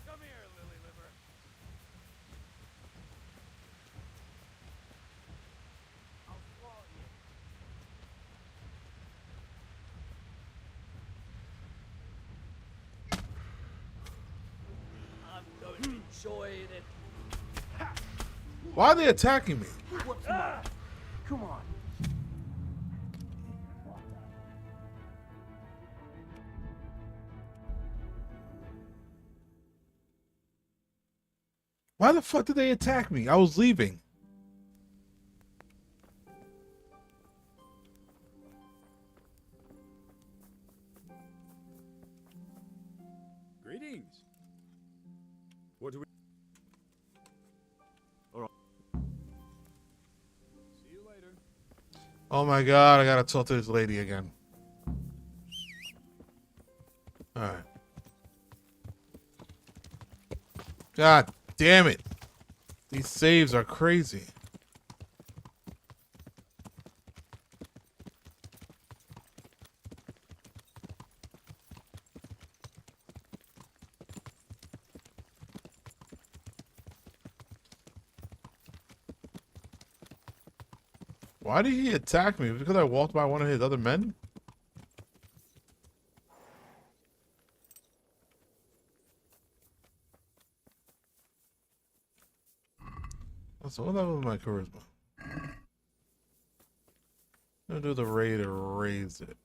Come here, Lily Liver. I'll swallow you. I'm going to enjoy it. Why are they attacking me? What's mine? Come on. Why the fuck did they attack me? I was leaving. Greetings. What do we... All right. See you later. Oh my god, I gotta talk to this lady again. Alright. God damn it. These saves are crazy. Why did he attack me? Because I walked by one of his other men? So what level is my charisma? I'm gonna do the raid to raise it.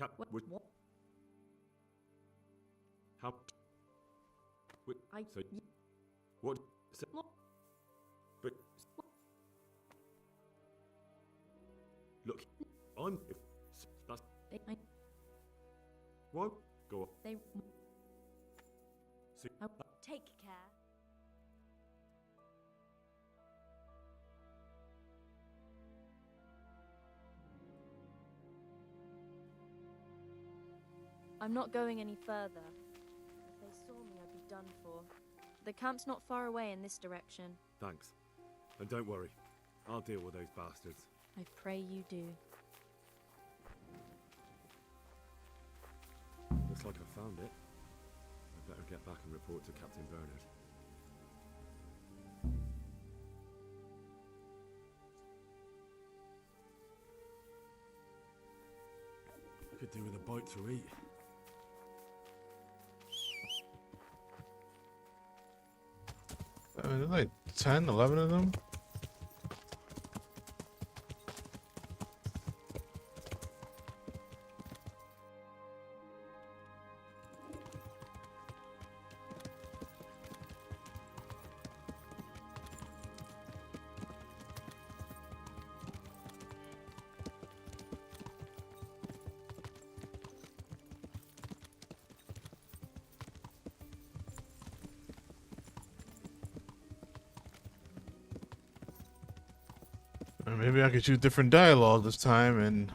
What? How? Wait, so, what? So, but look, I'm. That's. Why? Go on. So, Take care. I'm not going any further. If they saw me, I'd be done for. The camp's not far away in this direction. Thanks. And don't worry, I'll deal with those bastards. I pray you do. Looks like I found it. I better get back and report to Captain Bernard. Could do with a bite to eat. I mean, there's like 10, 11 of them. Maybe I could choose different dialogue this time and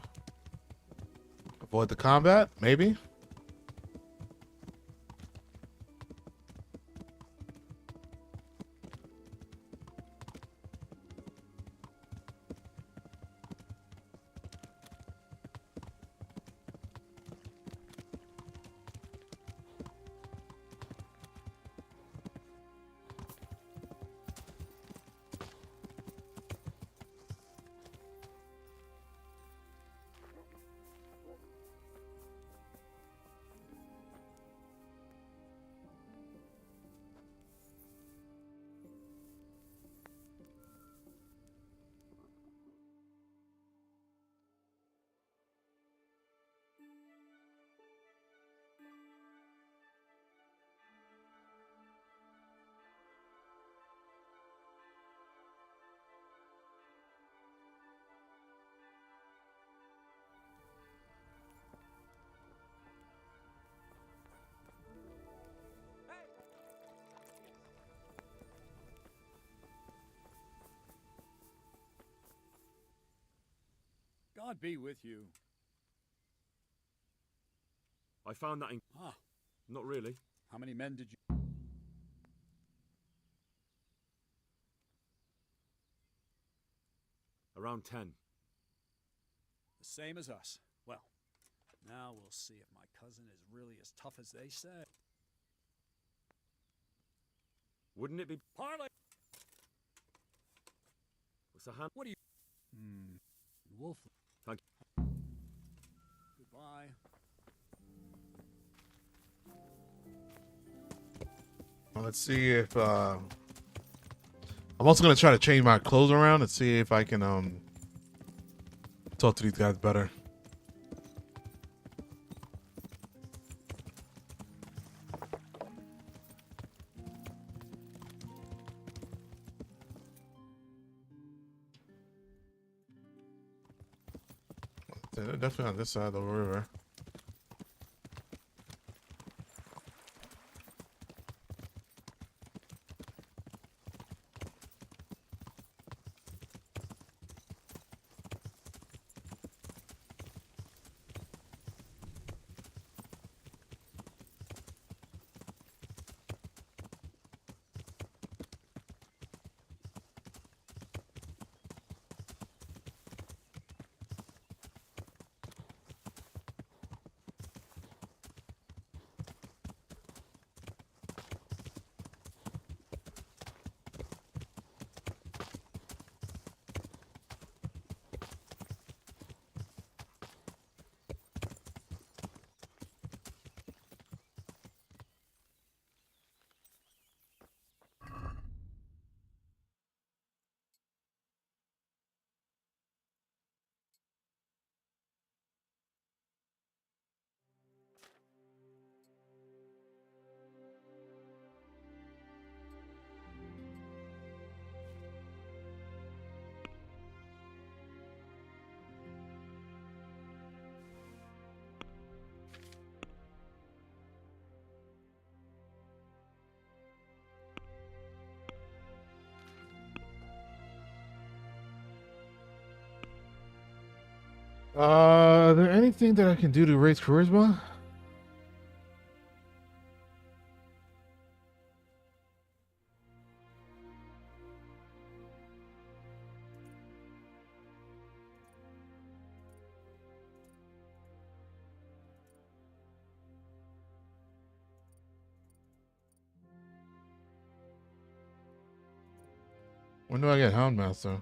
avoid the combat, maybe? God be with you. I found that in... Ah. Not really. How many men did you... Around 10. The same as us. Well, now we'll see if my cousin is really as tough as they say. Wouldn't it be... Parley! So Han... What do you... Wolf... Thank Goodbye. Well, let's see if I'm also gonna try to change my clothes around and see if I can talk to these guys better. They're definitely on this side of the river. Is there anything that I can do to raise charisma? When do I get Houndmaster?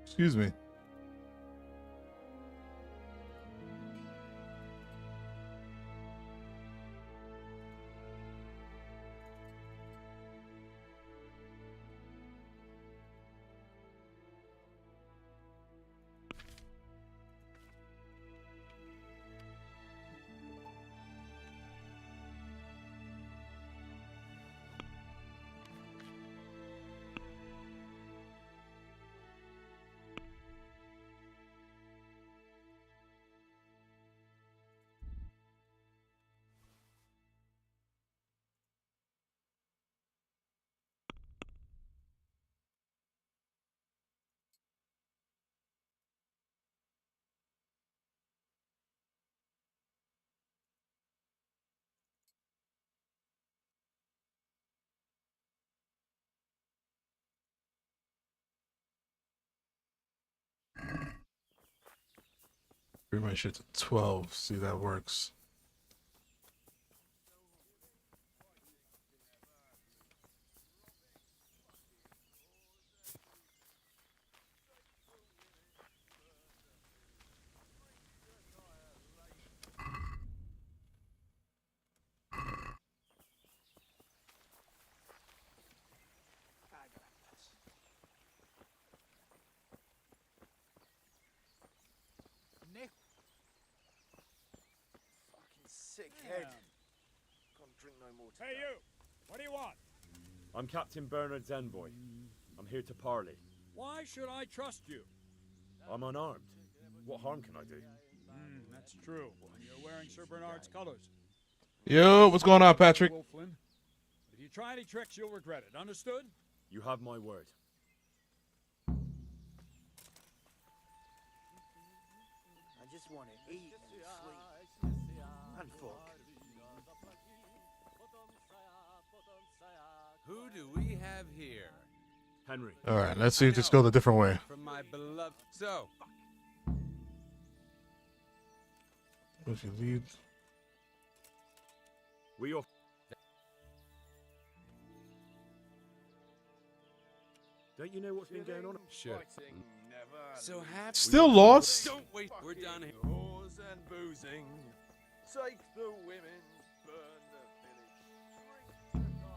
Excuse me. Bring my shit to 12. See if that works. Nick. Fucking sick head. Can't drink no more today. Hey, you! What do you want? I'm Captain Bernard's envoy. I'm here to parley. Why should I trust you? I'm unarmed. What harm can I do? That's true. You're wearing Sir Bernard's colors. Yo, what's going on, Patrick? Wolflin. If you try any tricks, you'll regret it. Understood? You have my word. I just want to eat and sleep. And fuck. Who do we have here? Henry. All right, let's see if this goes a different way. From my beloved. So. If you leave. We off. Don't you know what's been going on? Sure. So happy. Still lost? Don't wait. We're done here. Whores and boozing. Take the women. Burn the village. Drink the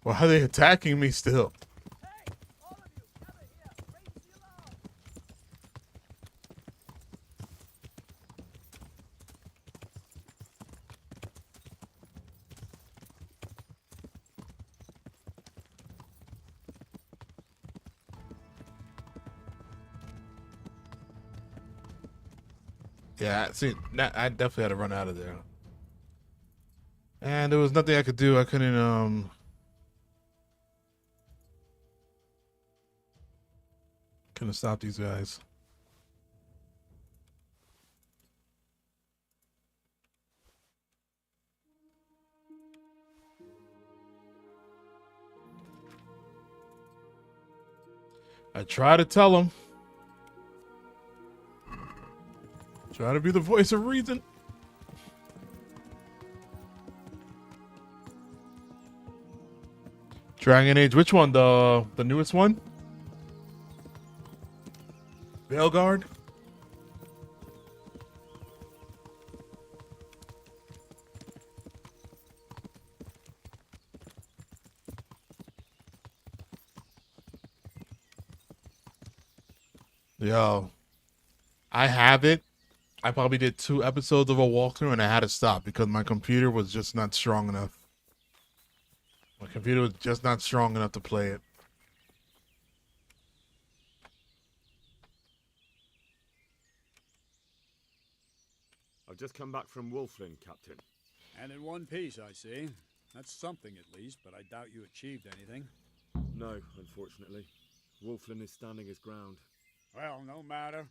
Why are they attacking me still? Yeah, see, I definitely had to run out of there. And there was nothing I could do. I couldn't stop these guys. I try to tell them. Try to be the voice of reason. Dragon Age, which one? The newest one? Veilguard? Yo, I have it. I probably did 2 episodes of a walkthrough and I had to stop because my computer was just not strong enough. My computer was just not strong enough to play it. I've just come back from Wolflin, Captain. And in one piece, I see. That's something at least, but I doubt you achieved anything. No, unfortunately. Wolflin is standing his ground. Well, no matter.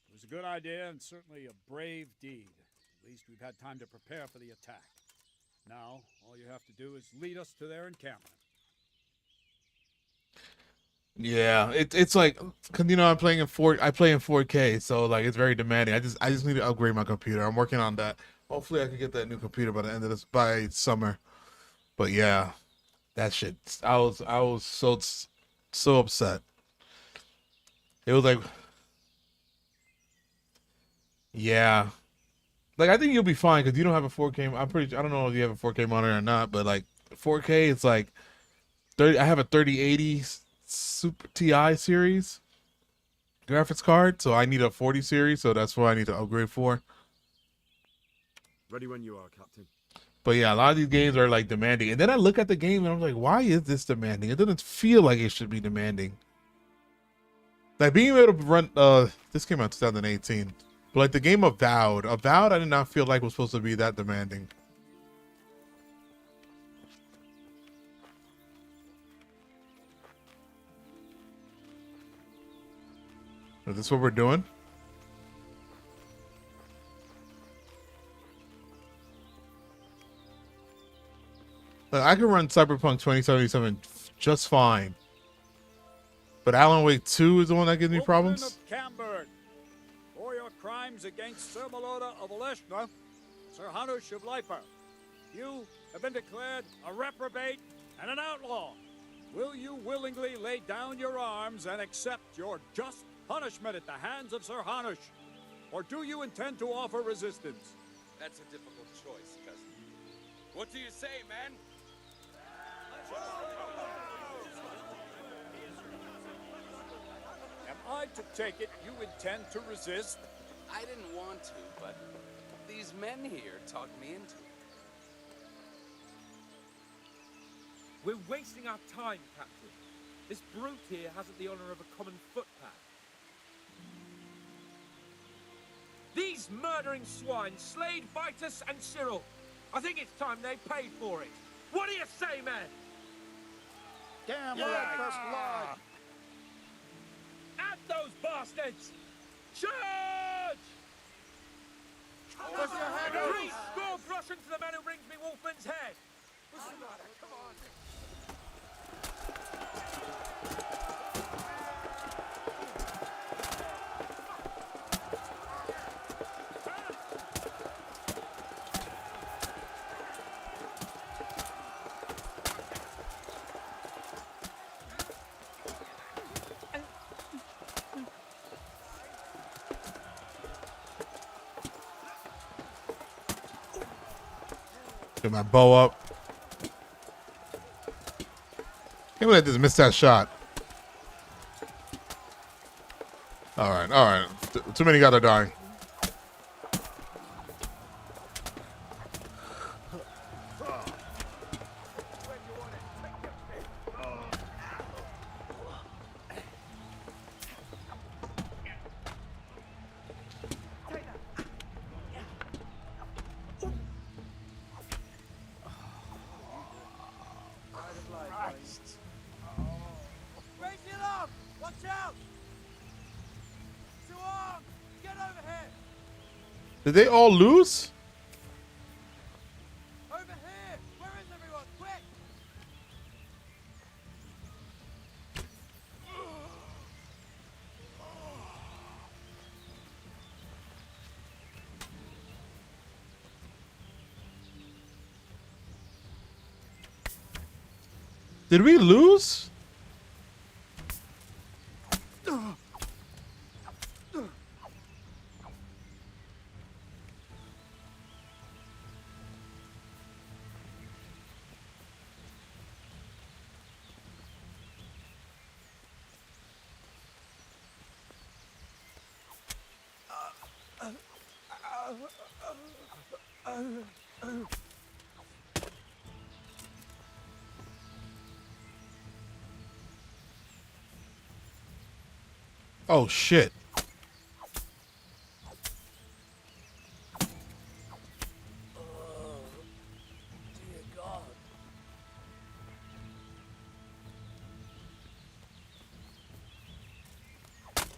It was a good idea and certainly a brave deed. At least we've had time to prepare for the attack. Now, all you have to do is lead us to their encampment. Yeah, it's like, cause you know I play in 4K, so like it's very demanding. I just need to upgrade my computer. I'm working on that. Hopefully I can get that new computer by the end of this, by summer. But yeah, that shit. I was so upset. It was like, yeah, like I think you'll be fine because you don't have a 4K. I don't know if you have a 4K monitor or not, but like 4K, it's like 30. I have a 3080 Super TI series graphics card, so I need a 40 series, so that's what I need to upgrade for. Ready when you are, Captain. But yeah, a lot of these games are like demanding, and then I look at the game and I'm like, why is this demanding? It doesn't feel like it should be demanding. Like being able to run this came out 2018, but like the game Avowed I did not feel like was supposed to be that demanding. Is this what we're doing? Like, I can run Cyberpunk 2077 just fine. But Alan Wake 2 is the one that gives me problems? Of Camberg, for your crimes against Sir Meloda of Oleshna, Sir Hanush of Leiper, you have been declared a reprobate and an outlaw. Will you willingly lay down your arms and accept your just punishment at the hands of Sir Hanush? Or do you intend to offer resistance? That's a difficult choice, cousin. What do you say, man? Am I to take it you intend to resist? I didn't want to, but these men here talked me into it. We're wasting our time, Captain. This brute here hasn't the honor of a common footpad. These murdering swine slayed Vitus and Cyril. I think it's time they paid for it. What do you say, man? Damn right, first blood. At those bastards! Charge! Push your head out. 3 score groschen to the man who brings me Wolfman's head. What's the matter? Come on. Get my bow up. Can't believe I just missed that shot. All right, all right. Too many guys are dying. Raise it up! Watch out! Suan! Get over here! Did they all lose? Over here! Where is everyone? Quick! Did we lose? Oh shit.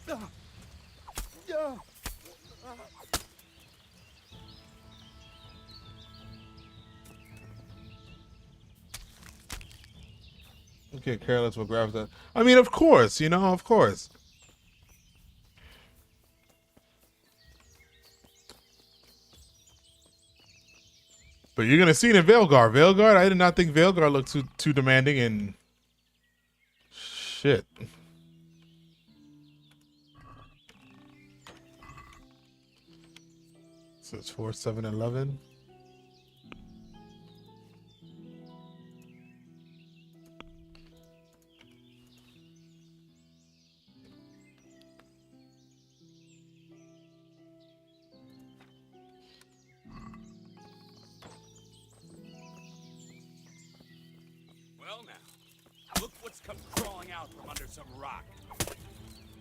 Dear God. Okay, careless will grab that. I mean, of course, you know, of course. But you're gonna see it in Veilguard. Veilguard, I did not think Veilguard looked too demanding and shit. So it's 4, 7, 11. Well now, look what's come crawling out from under some rock.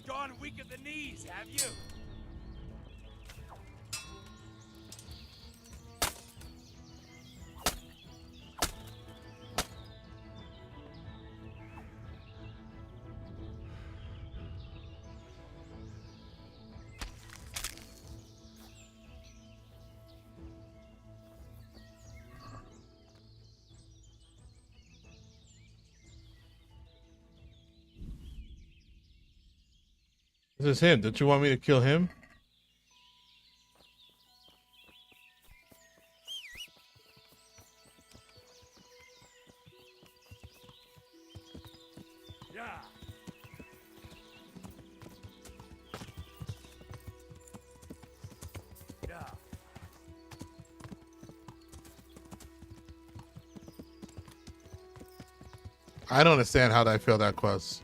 Gone weak at the knees, have you? This is him. Don't you want me to kill him? Yeah. Yeah. I don't understand how I failed that quest.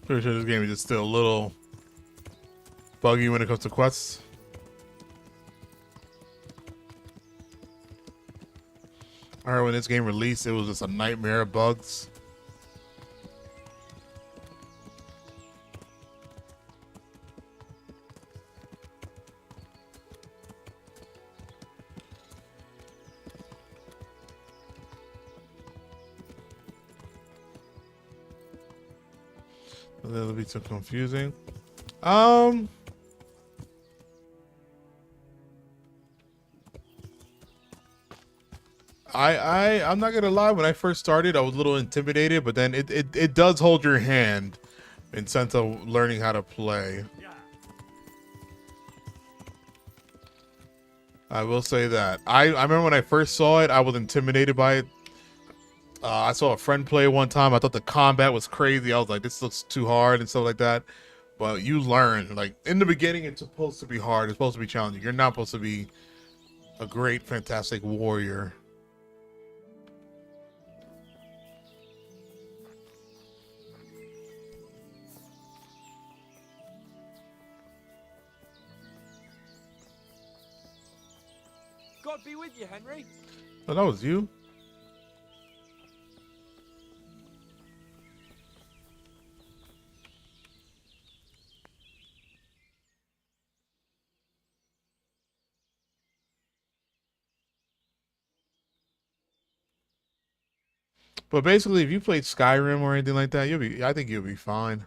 Pretty sure this game is just still a little buggy when it comes to quests. I heard when this game released, it was just a nightmare of bugs. That'll be too confusing. I'm not gonna lie, when I first started I was a little intimidated, but then it does hold your hand in sense of learning how to play. I will say that. I remember when I first saw it, I was intimidated by it. I saw a friend play one time. I thought the combat was crazy. I was like, this looks too hard and stuff like that. But you learn, like, in the beginning, it's supposed to be hard. It's supposed to be challenging. You're not supposed to be a great, fantastic warrior. God be with you, Henry. Oh, that was you? But basically, if you played Skyrim or anything like that, I think you'll be fine.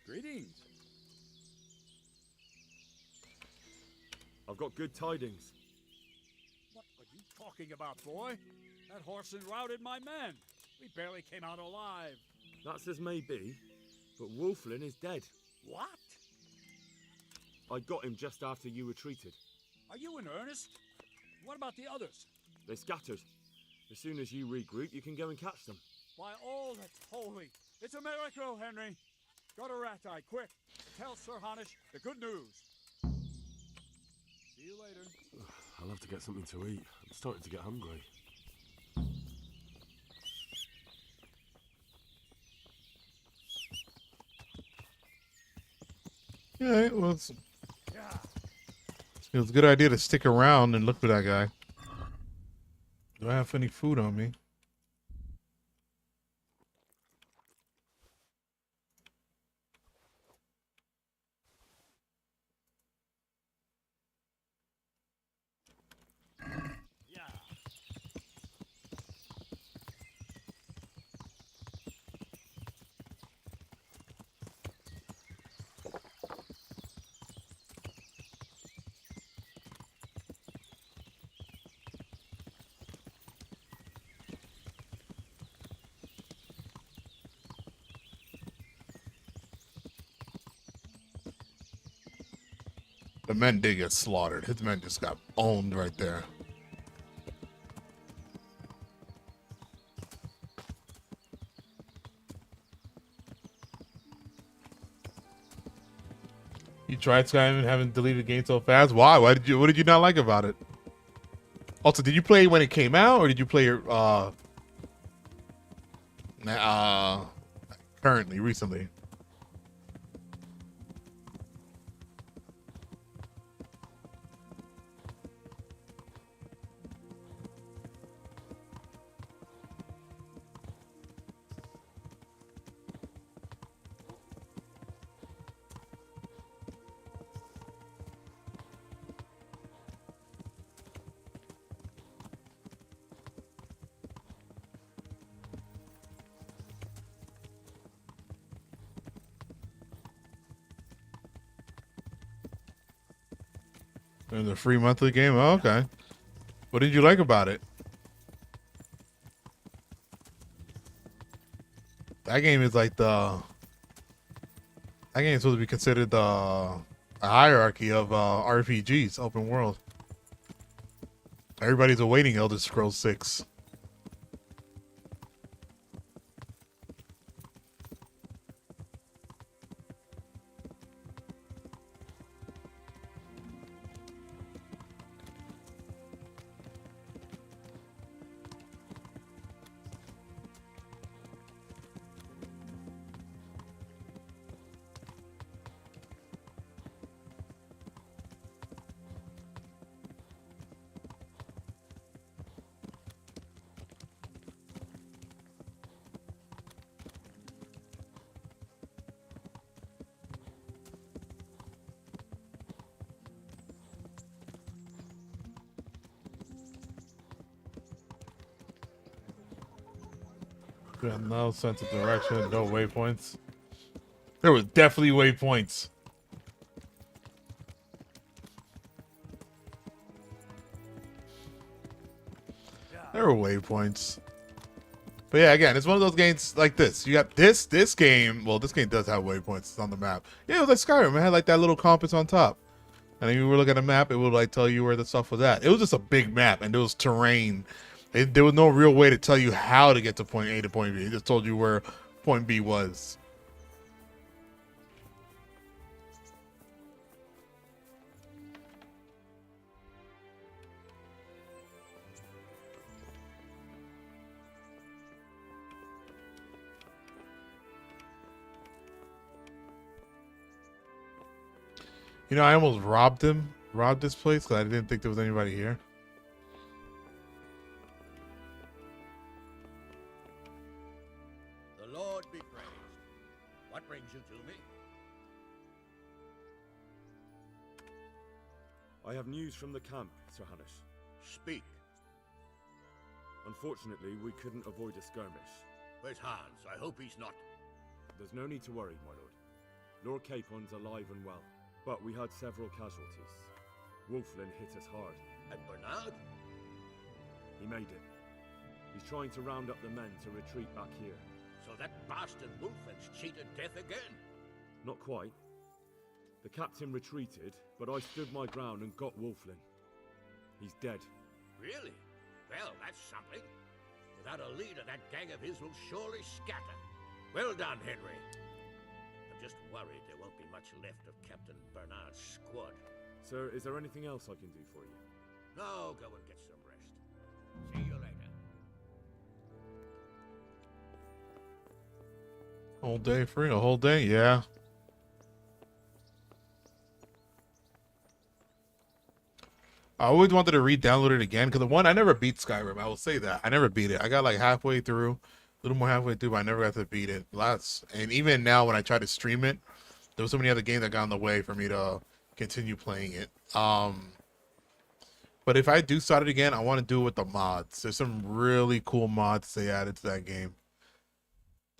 Greetings. I've got good tidings. What are you talking about, boy? That horse routed my men. We barely came out alive. That's as may be, but Wolflin is dead. What? I got him just after you retreated. Are you in earnest? What about the others? They scattered. As soon as you regroup, you can go and catch them. By all that's holy, it's a miracle, Henry. Go to Rat-Eye, quick. Tell Sir Hanish the good news. See you later. I'll have to get something to eat. I'm starting to get hungry. Yeah, well, it was a good idea to stick around and look for that guy. Do I have any food on me? The men did get slaughtered. His men just got owned right there. You tried Skyrim and haven't deleted the game so fast? Why? What did you not like about it? Also, did you play it when it came out, or did you play it currently, recently? In the free monthly game? Oh, okay. What did you like about it? That game is like that game is supposed to be considered a hierarchy of RPGs, open world. Everybody's awaiting Elder Scrolls 6. Got no sense of direction, no waypoints. There was definitely waypoints. There were waypoints. But yeah, again, it's one of those games like this. You got this game. Well, this game does have waypoints. It's on the map. Yeah, it was like Skyrim. It had like that little compass on top. And if you were looking at a map, it would like tell you where the stuff was at. It was just a big map, and there was terrain. There was no real way to tell you how to get to point A to point B. It just told you where point B was. You know, I almost robbed this place because I didn't think there was anybody here. The Lord be praised. What brings you to me? I have news from the camp, Sir Hanush. Speak. Unfortunately, we couldn't avoid a skirmish. Where's Hans? I hope he's not. There's no need to worry, my lord. Lord Capon's alive and well, but we had several casualties. Wolflin hit us hard. And Bernard? He made it. He's trying to round up the men to retreat back here. So that bastard Wolflin's cheated death again? Not quite. The captain retreated, but I stood my ground and got Wolflin. He's dead. Really? Well, that's something. Without a leader, that gang of his will surely scatter. Well done, Henry. I'm just worried there won't be much left of Captain Bernard's squad. Sir, is there anything else I can do for you? No, go and get some rest. See you later. Whole day free, a whole day, yeah. I always wanted to re-download it again because the one I never beat Skyrim. I will say that I never beat it. I got like halfway through, a little more halfway through, but I never got to beat it. And even now, when I try to stream it, there were so many other games that got in the way for me to continue playing it. But if I do start it again, I want to do it with the mods. There's some really cool mods they added to that game.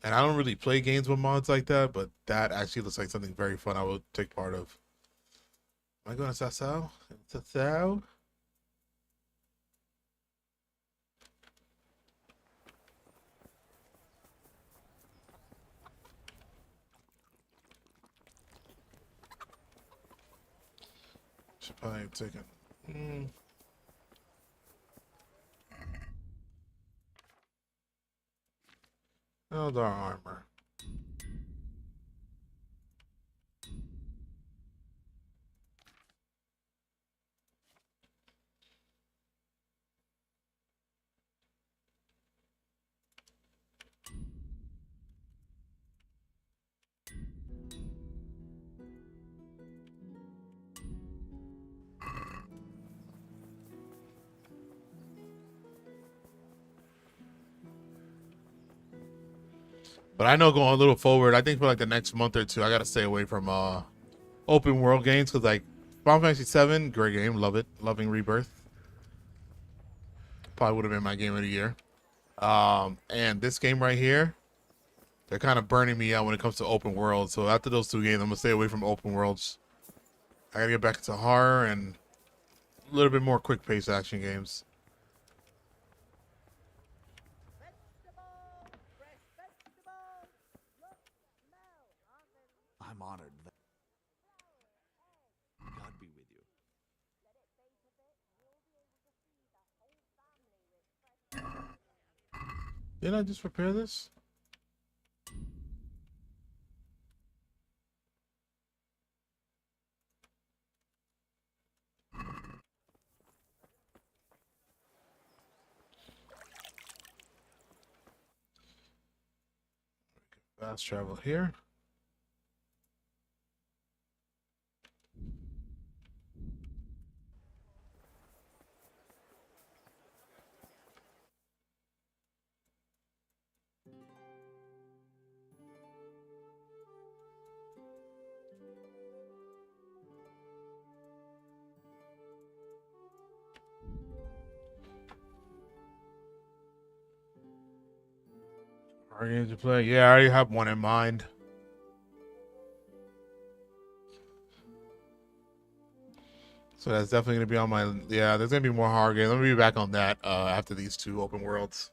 And I don't really play games with mods like that, but that actually looks like something very fun I will take part of. Am I going to Sassau? Sassau? Should probably take it. Elder armor. But I know going a little forward, I think for like the next month or two, I gotta stay away from open world games because like Final Fantasy 7, great game, love it, loving Rebirth. Probably would have been my game of the year. And this game right here, they're kind of burning me out when it comes to open world. So after those two games, I'm gonna stay away from open worlds. I gotta get back into horror and a little bit more quick-paced action games. I'm honored. God be with you. Didn't I just repair this? Fast travel here. Are you to play? Yeah, I already have one in mind. So that's definitely gonna be on my. Yeah, there's gonna be more horror games. Let me be back on that after these 2 open worlds,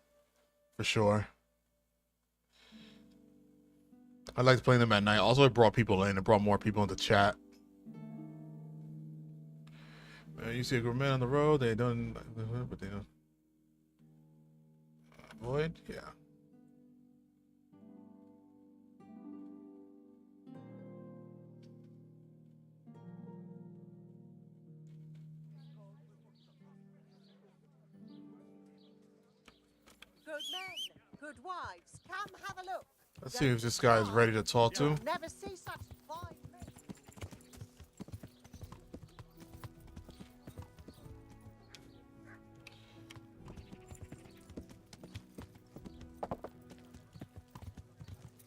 for sure. I like playing them at night. Also, it brought people in. It brought more people into chat. Man, you see a group of men on the road. They don't, but they don't avoid. Yeah. Good men, good wives, come have a look. Let's see if this guy is ready to talk to. Never see such fine men.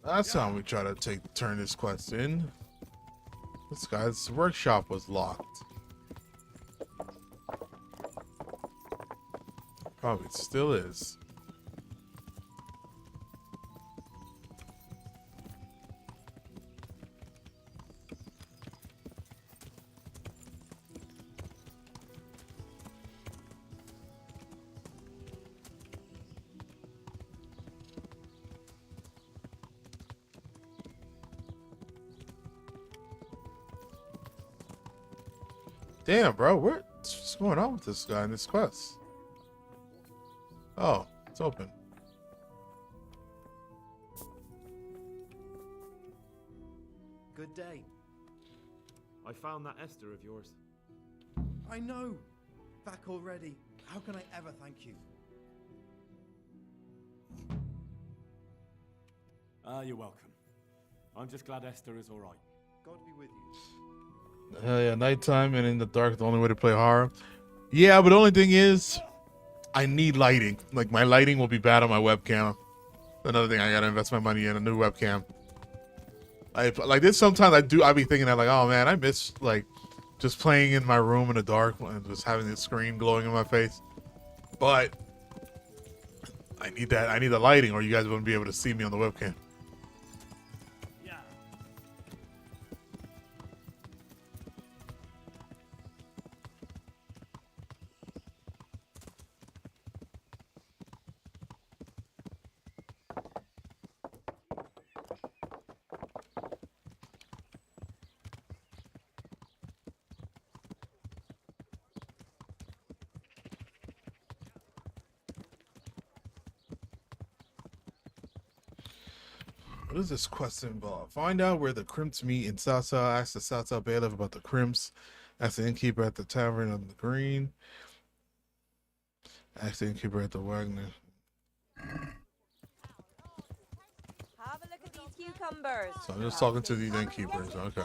Last time we tried to turn this quest in, this guy's workshop was locked. Probably still is. Damn, bro, what's going on with this guy in this quest? Oh, it's open. Good day. I found that Esther of yours. I know. Back already. How can I ever thank you? You're welcome. I'm just glad Esther is all right. God be with you. Hell yeah, nighttime and in the dark, the only way to play horror. Yeah, but the only thing is, I need lighting. Like, my lighting will be bad on my webcam. Another thing I gotta invest my money in, a new webcam. Like this, sometimes I be thinking that, like, oh man, I miss, like, just playing in my room in the dark and just having the screen glowing in my face. But I need the lighting, or you guys wouldn't be able to see me on the webcam. What does this quest involve? Find out where the crimps meet in Southside. Ask the Southside bailiff about the crimps. Ask the innkeeper at the tavern on the green. Ask the innkeeper at the Wagner. Have a look at these cucumbers. So I'm just talking to these innkeepers. Okay.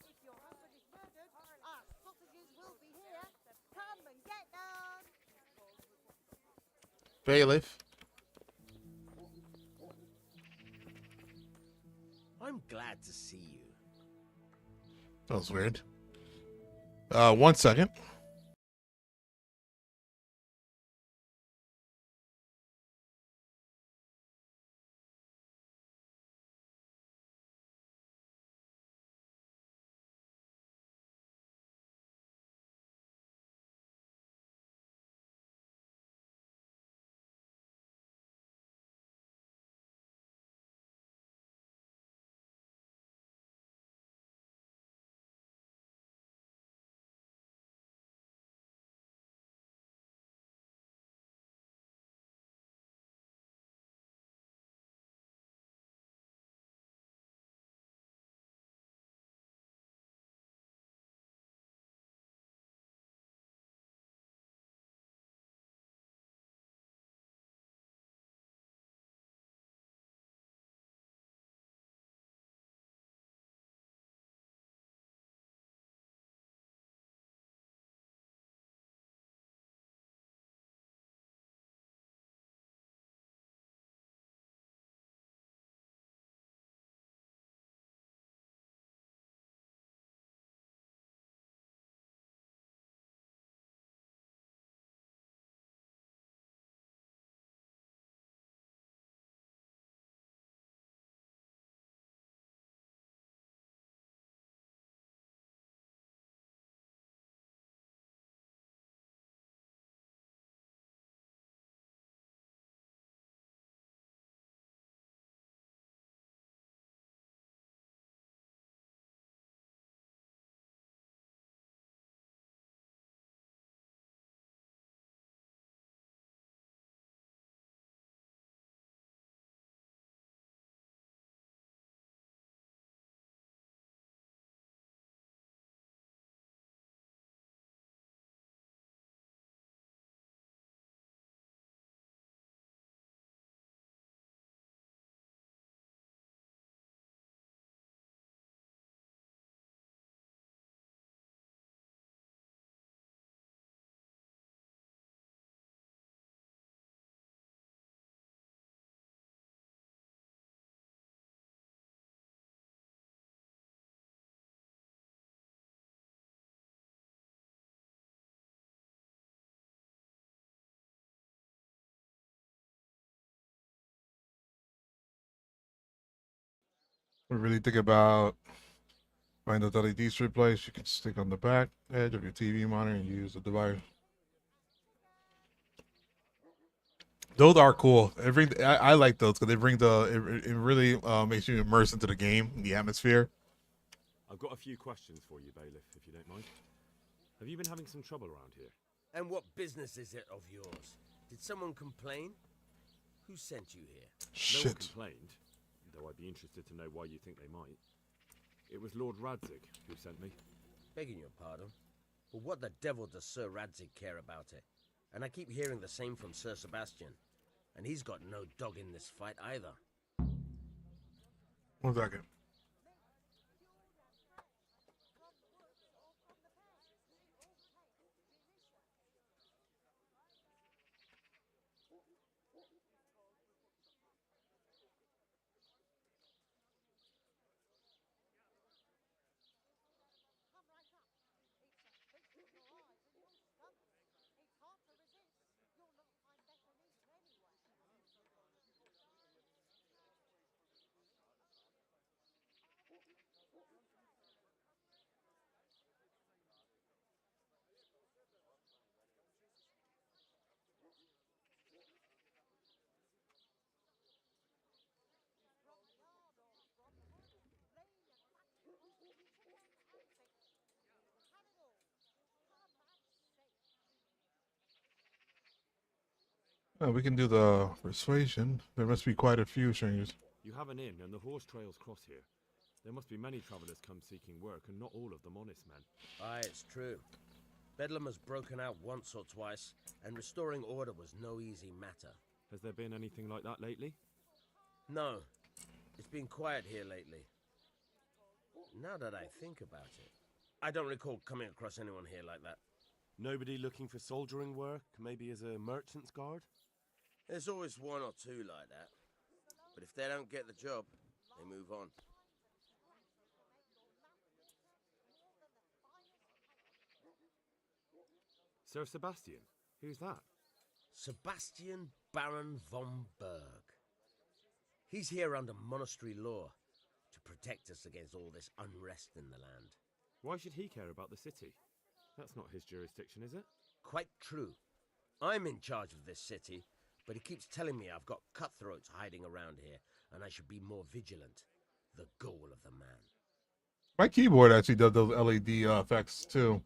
If your husband is murdered, our sausages will be here. Come and get them. Bailiff. I'm glad to see you. That was weird. 1 second. we really think about find the LED strip lights, you can stick on the back edge of your TV monitor and use the device. Those are cool. I like those because they bring it really makes you immerse into the game, the atmosphere. I've got a few questions for you, Bailiff, if you don't mind. Have you been having some trouble around here? And what business is it of yours? Did someone complain? Who sent you here? No one complained, though I'd be interested to know why you think they might. It was Lord Radzig who sent me. Begging your pardon, but what the devil does Sir Radzig care about it? And I keep hearing the same from Sir Sebastian. And he's got no dog in this fight either. 1 second. We can do the persuasion. There must be quite a few strangers. You have an inn, and the horse trails cross here. There must be many travellers come seeking work, and not all of them honest men. Aye, it's true. Bedlam has broken out once or twice, and restoring order was no easy matter. Has there been anything like that lately? No. It's been quiet here lately. Now that I think about it, I don't recall coming across anyone here like that. Nobody looking for soldiering work, maybe as a merchant's guard? There's always one or two like that. But if they don't get the job, they move on. Sir Sebastian? Who's that? Sebastian Baron von Berg. He's here under monastery law to protect us against all this unrest in the land. Why should he care about the city? That's not his jurisdiction, is it? Quite true. I'm in charge of this city, but he keeps telling me I've got cutthroats hiding around here, and I should be more vigilant. The goal of the man. My keyboard actually does those LED effects too.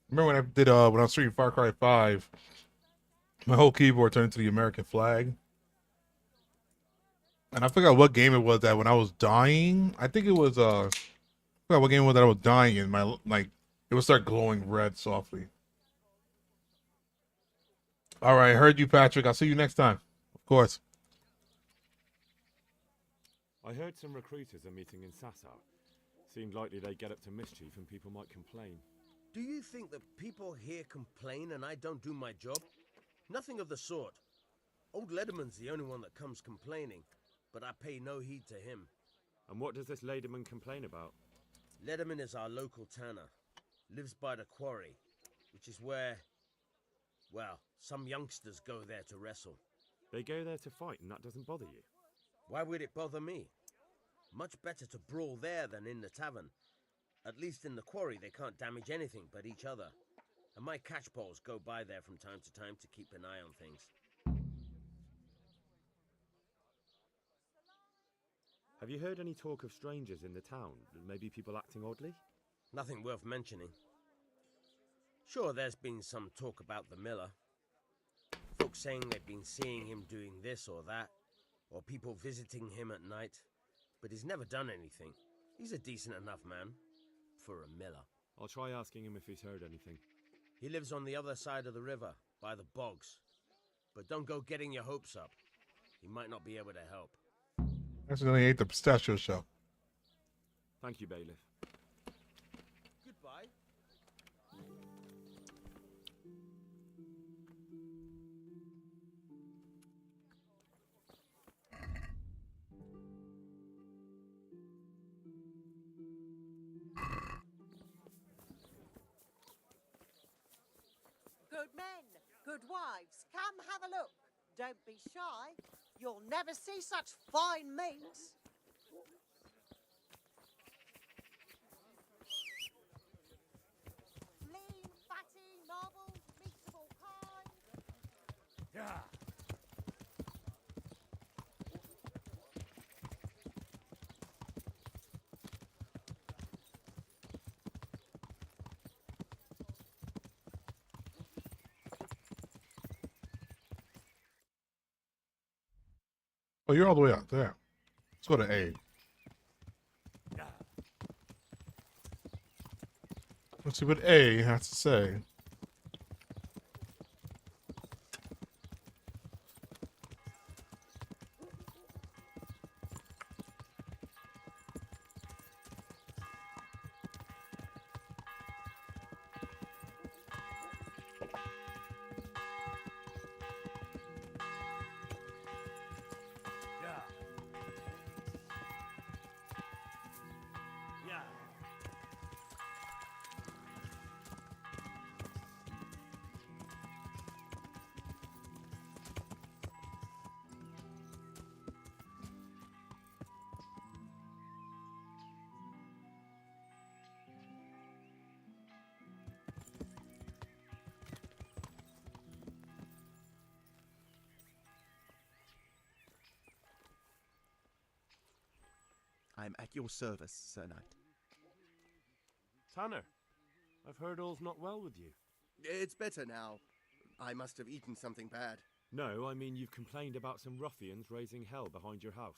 Remember when I did when I was streaming Far Cry 5, my whole keyboard turned into the American flag. And I forgot what game it was that when I was dying, I think it was I forgot what game it was that I was dying in. My it would start glowing red softly. All right, heard you, Patrick. I'll see you next time. Of course. I heard some recruiters are meeting in Sasau. Seemed likely they get up to mischief and people might complain. Do you think that people here complain and I don't do my job? Nothing of the sort. Old Lederman's the only one that comes complaining, but I pay no heed to him. And what does this Lederman complain about? Lederman is our local tanner. Lives by the quarry, which is where, well, some youngsters go there to wrestle. They go there to fight and that doesn't bother you? Why would it bother me? Much better to brawl there than in the tavern. At least in the quarry they can't damage anything but each other. And my catchpoles go by there from time to time to keep an eye on things. Have you heard any talk of strangers in the town? Maybe people acting oddly? Nothing worth mentioning. Sure, there's been some talk about the miller. Folks saying they've been seeing him doing this or that, or people visiting him at night, but he's never done anything. He's a decent enough man for a miller. I'll try asking him if he's heard anything. He lives on the other side of the river, by the bogs. But don't go getting your hopes up. He might not be able to help. Accidentally ate the pistachio shell. Thank you, Bailiff. Goodbye. Good men, good wives, come have a look. Don't be shy. You'll never see such fine meat. Yeah. Oh, you're all the way out there. Let's go to A. Let's see what A has to say. I'm at your service, Sir Knight. Tanner, I've heard all's not well with you. It's better now. I must have eaten something bad. No, I mean you've complained about some ruffians raising hell behind your house.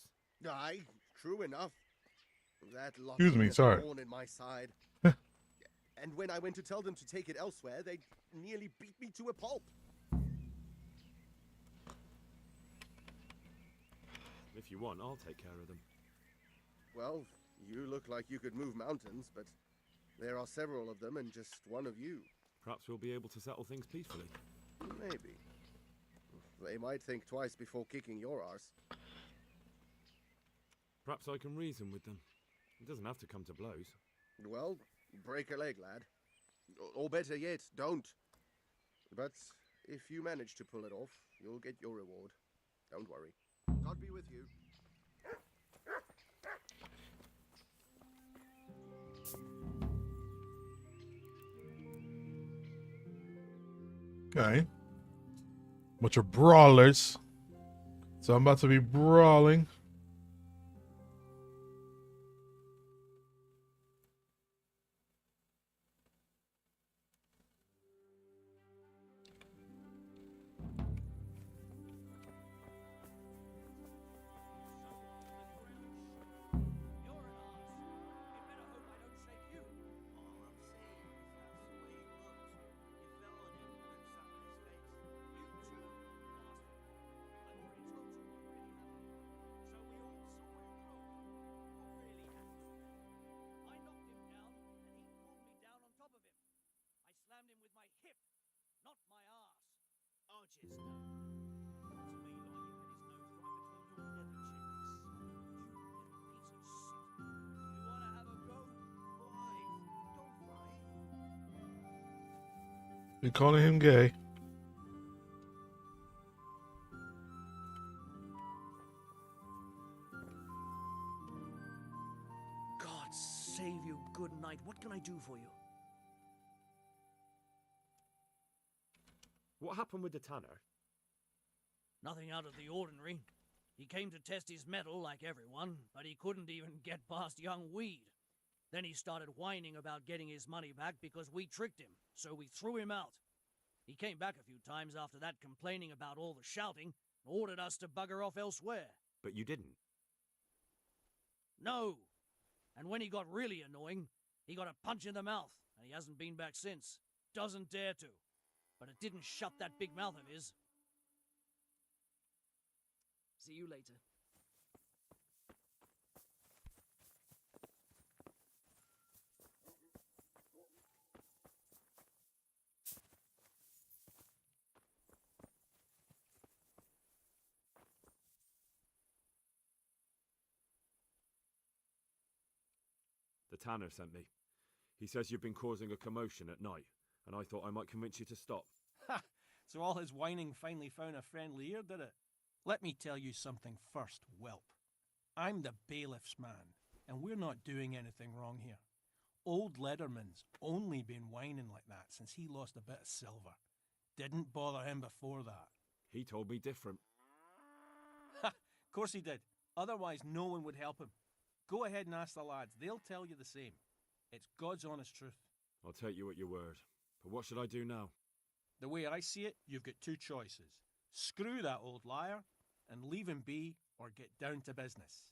Aye, true enough. That lot Excuse me, sorry. thorn in my side. And when I went to tell them to take it elsewhere, they nearly beat me to a pulp. If you want, I'll take care of them. Well, you look like you could move mountains, but there are several of them and just one of you. Perhaps we'll be able to settle things peacefully. Maybe. They might think twice before kicking your arse. Perhaps I can reason with them. It doesn't have to come to blows. Well, break a leg, lad. Or better yet, don't. But if you manage to pull it off, you'll get your reward. Don't worry. God be with you. Okay. Bunch of brawlers. So I'm about to be brawling. You're calling him gay. God save you, good knight. What can I do for you? What happened with the tanner? Nothing out of the ordinary. He came to test his mettle like everyone, but he couldn't even get past young Weed. Then he started whining about getting his money back because we tricked him, so we threw him out. He came back a few times after that complaining about all the shouting, and ordered us to bugger off elsewhere. But you didn't. No! And when he got really annoying, he got a punch in the mouth, and he hasn't been back since. Doesn't dare to. But it didn't shut that big mouth of his. See you later. The tanner sent me. He says you've been causing a commotion at night, and I thought I might convince you to stop. Ha! So all his whining finally found a friendly ear, did it? Let me tell you something first, whelp. I'm the bailiff's man, and we're not doing anything wrong here. Old Leatherman's only been whining like that since he lost a bit of silver. Didn't bother him before that. He told me different. Ha! Of course he did. Otherwise, no one would help him. Go ahead and ask the lads. They'll tell you the same. It's God's honest truth. I'll take you at your word. But what should I do now? The way I see it, you've got two choices. Screw that old liar and leave him be, or get down to business.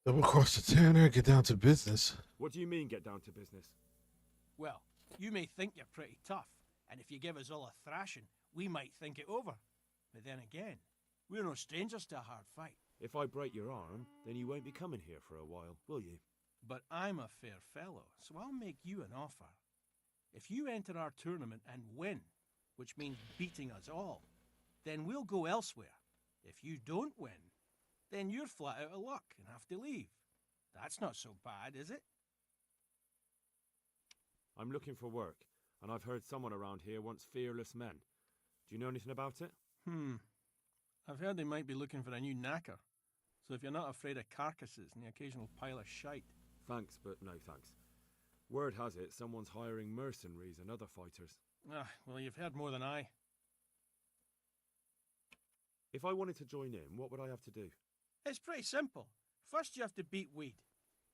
Double cross the tanner, get down to business. What do you mean, get down to business? Well, you may think you're pretty tough, and if you give us all a thrashing, we might think it over. But then again, we're no strangers to a hard fight. If I break your arm, then you won't be coming here for a while, will you? But I'm a fair fellow, so I'll make you an offer. If you enter our tournament and win, which means beating us all, then we'll go elsewhere. If you don't win, then you're flat out of luck and have to leave. That's not so bad, is it? I'm looking for work, and I've heard someone around here wants fearless men. Do you know anything about it? I've heard they might be looking for a new knacker. So if you're not afraid of carcasses and the occasional pile of shite. Thanks, but no thanks. Word has it someone's hiring mercenaries and other fighters. Well, you've heard more than I. If I wanted to join in, what would I have to do? It's pretty simple. First you have to beat Weed.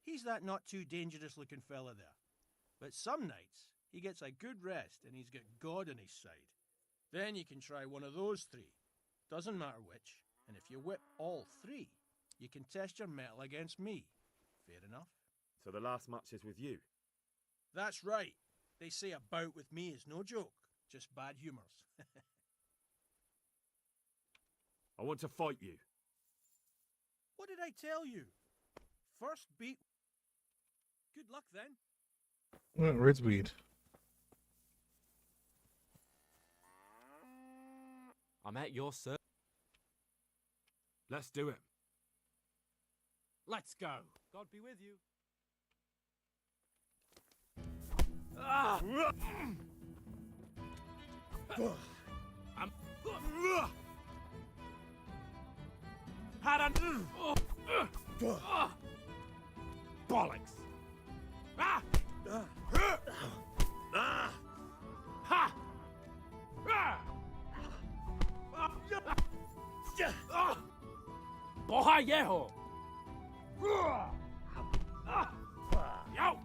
He's that not too dangerous looking fella there. But some nights, he gets a good rest and he's got God on his side. Then you can try one of those three. Doesn't matter which. And if you whip all three, you can test your mettle against me. Fair enough? So the last match is with you? That's right. They say a bout with me is no joke. Just bad humours. I want to fight you. What did I tell you? First beat... Good luck then. Where's Weed? I'm at your service. Let's do it. Let's go. God be with you. I'm... Bollocks! Ha! Bohayeho! Yo!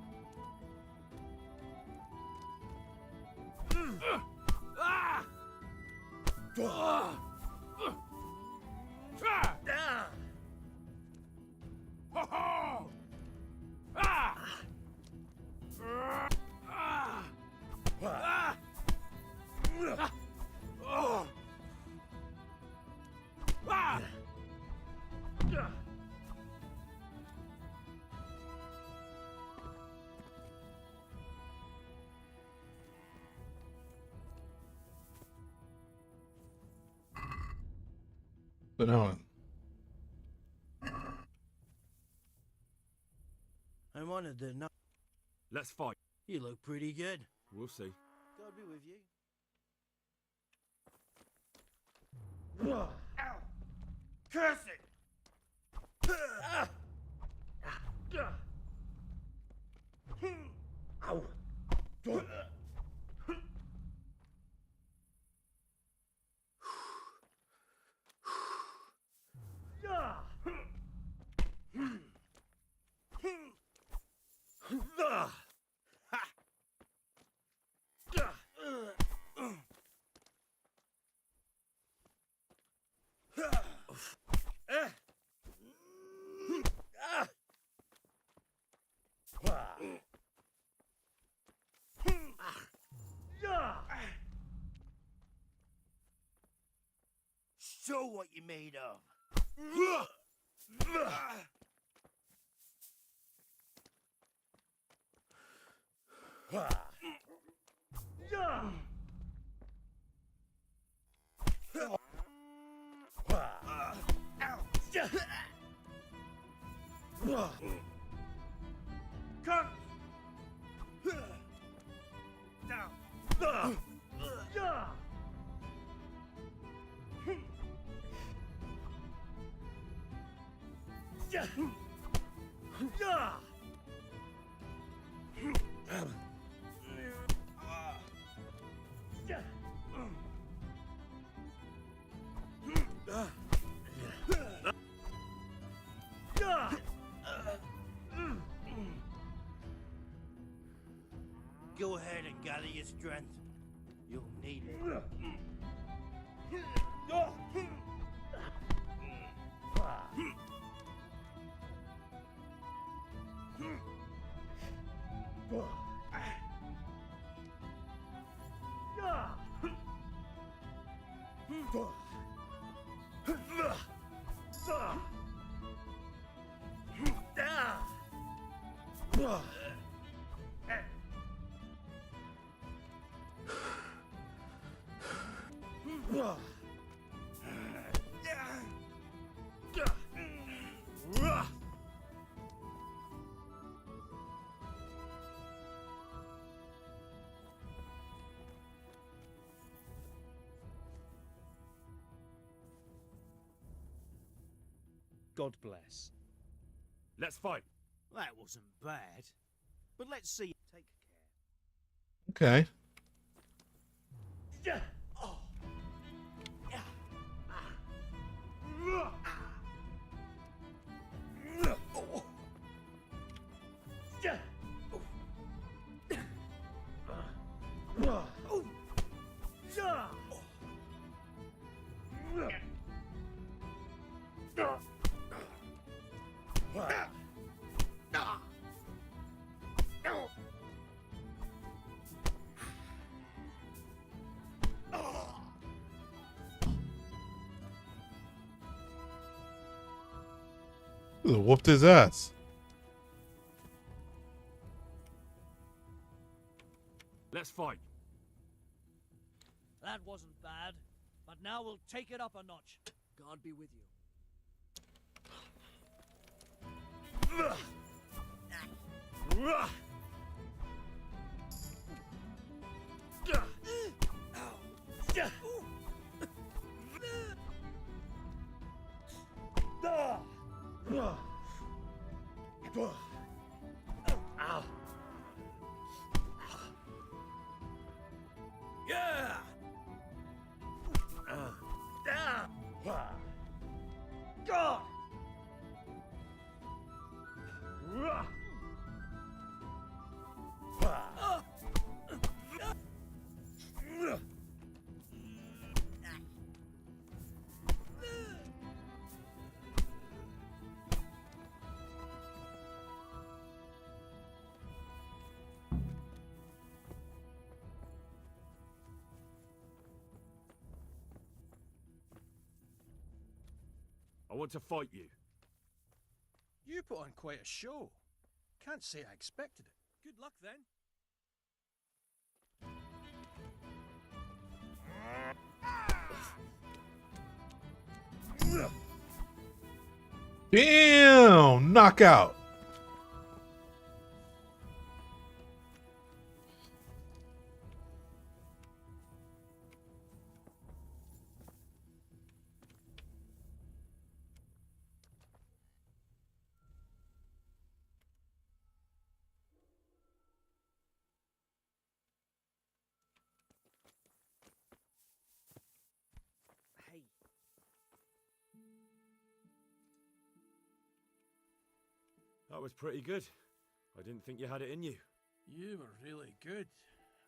But no. I wanted to know. Let's fight. You look pretty good. We'll see. God be with you. Ow! Curse it! Ow! Show what you're made of. Cut! Down! strength. You'll need it. God bless. Let's fight. That wasn't bad. But let's see. Take Okay. Whooped his ass. Let's fight. That wasn't bad. But now we'll take it up a notch. God be with you. Yeah! God! I want to fight you. You put on quite a show. Can't say I expected it. Good luck then. Damn! Knockout. Hey. That was pretty good. I didn't think you had it in you. You were really good.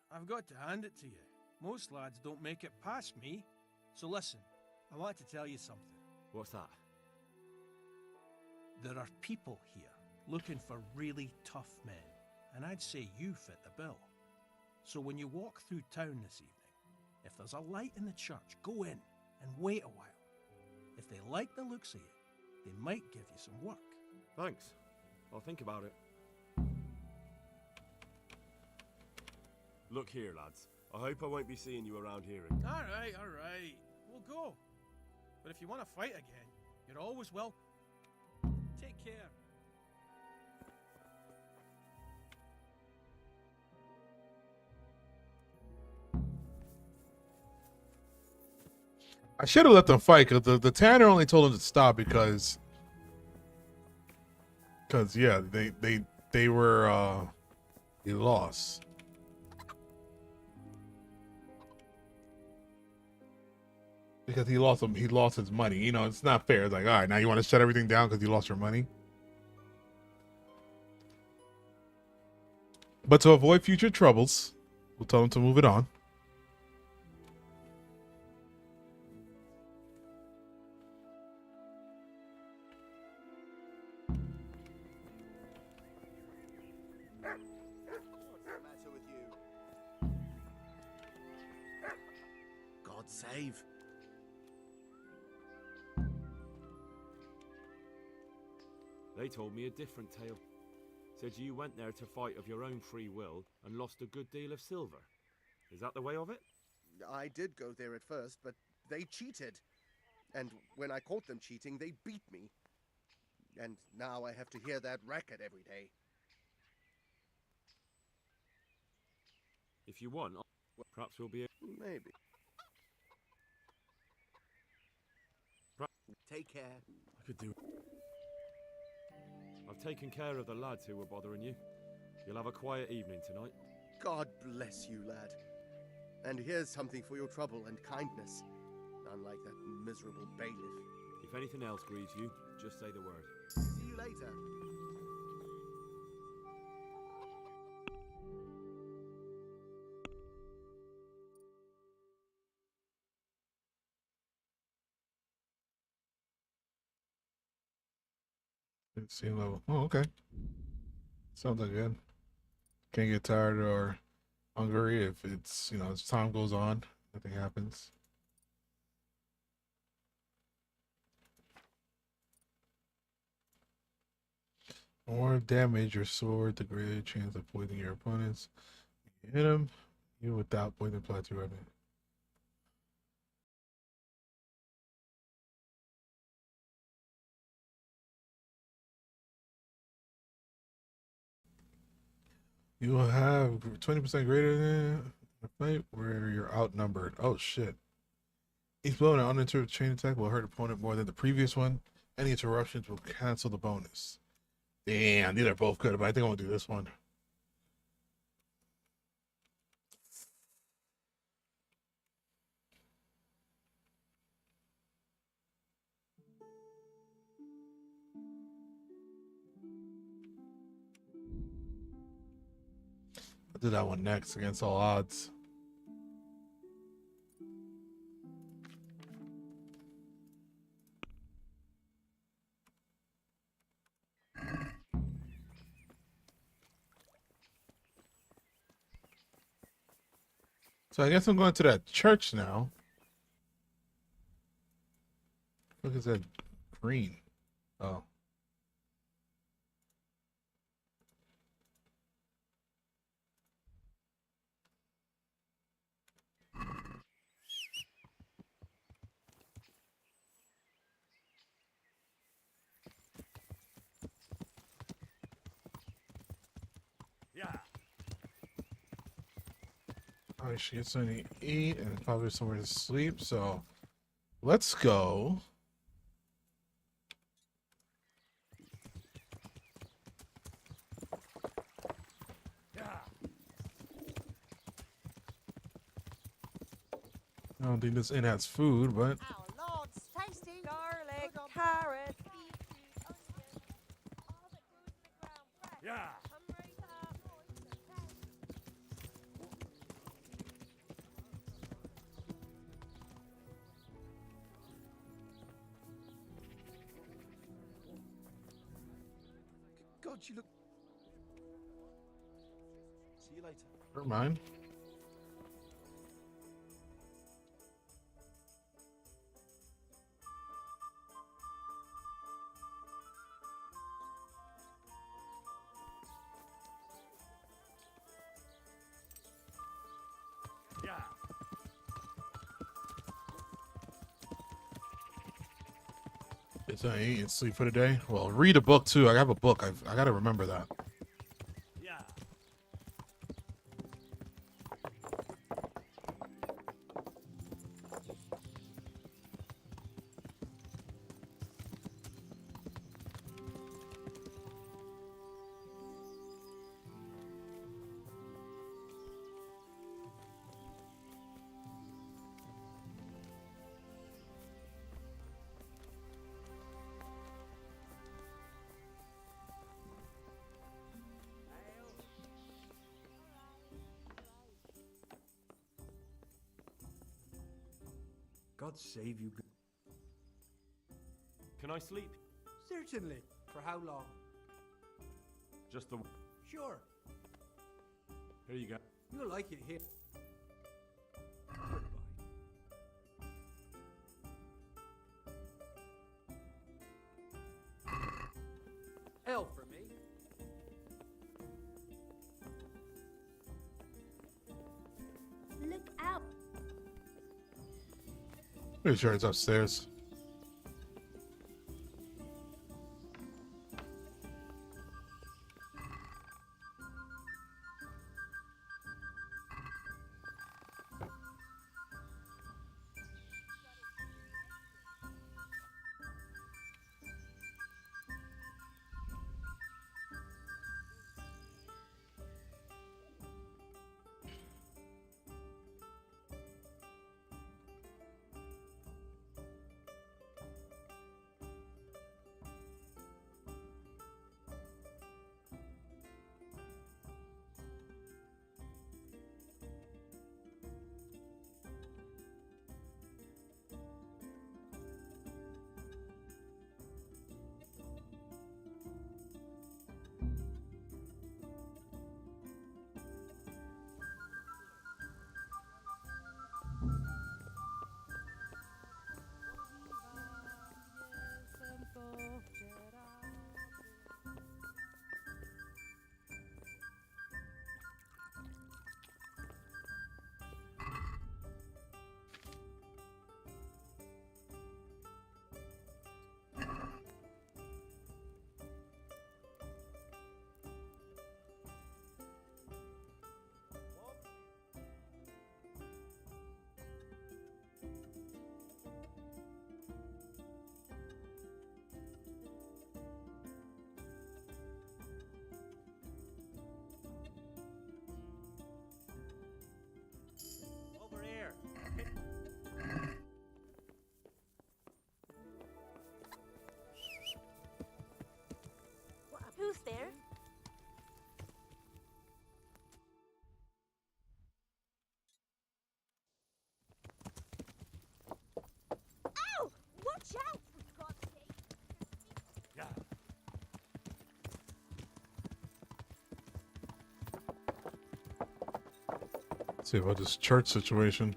I've got to hand it to you. Most lads don't make it past me. So listen, I want to tell you something. What's that? There are people here looking for really tough men, and I'd say you fit the bill. So when you walk through town this evening, if there's a light in the church, go in and wait a while. If they like the looks of you, they might give you some work. Thanks. I'll think about it. Look here, lads. I hope I won't be seeing you around here again. All right. We'll go. But if you want to fight again, you're always welcome. Take care. I should have let them fight because the tanner only told him to stop because yeah, they were he lost. Because he lost his money. You know, it's not fair. It's like, all right, now you want to shut everything down because you lost your money. But to avoid future troubles, We'll tell him to move it on. What's the matter with you? God save. They told me a different tale. Said you went there to fight of your own free will and lost a good deal of silver. Is that the way of it? I did go there at first, but they cheated. And when I caught them cheating, they beat me. And now I have to hear that racket every day. If you want, perhaps we'll be... Maybe. Take care. I could do... I've taken care of the lads who were bothering you. You'll have a quiet evening tonight. God bless you, lad. And here's something for your trouble and kindness. Unlike that miserable bailiff. If anything else grieves you, just say the word. See you later. Sea level. Oh, okay. Sounds like good. Can't get tired or hungry if it's, you know, as time goes on, nothing happens. More damage your sword, the greater chance of poisoning your opponents. You hit him, you without poison apply to your weapon. You will have 20% greater than a fight where you're outnumbered. Oh shit. Each blow in an uninterrupted chain attack will hurt opponent more than the previous one. Any interruptions will cancel the bonus. Damn, these are both good, but I think I'm gonna do this one. I'll do that one next against all odds. So I guess I'm going to that church now. Look at that green. Oh. Yeah. I should get something to eat and probably somewhere to sleep. So let's go. I don't think this inn has food, but Our Lord's tasty. Garlic, carrot. Yeah. God, you look... See you later. never mind. Yeah. It's I eat and sleep for the day. Well, read a book too. I have a book. I got to remember that. Yeah. God save you. Can I sleep? Certainly. For how long? Just the... Sure. Here you go. You'll like it here. L for me. Look out. Pretty sure it's upstairs. Over here. Who's there? Ow! Watch out, for God's sake! Yeah. Let's see about this church situation.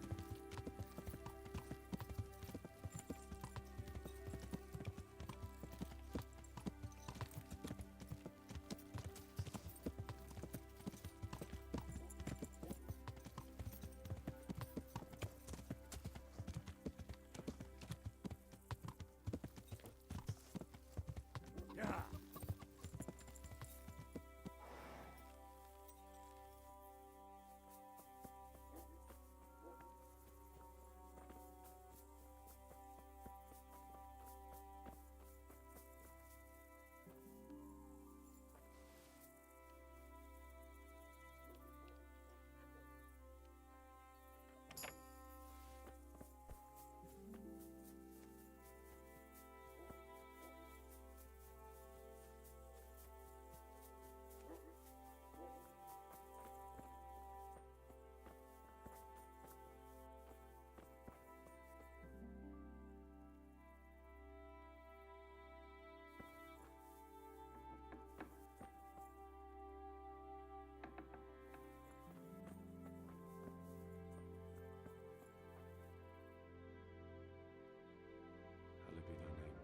Hallowed be thy name.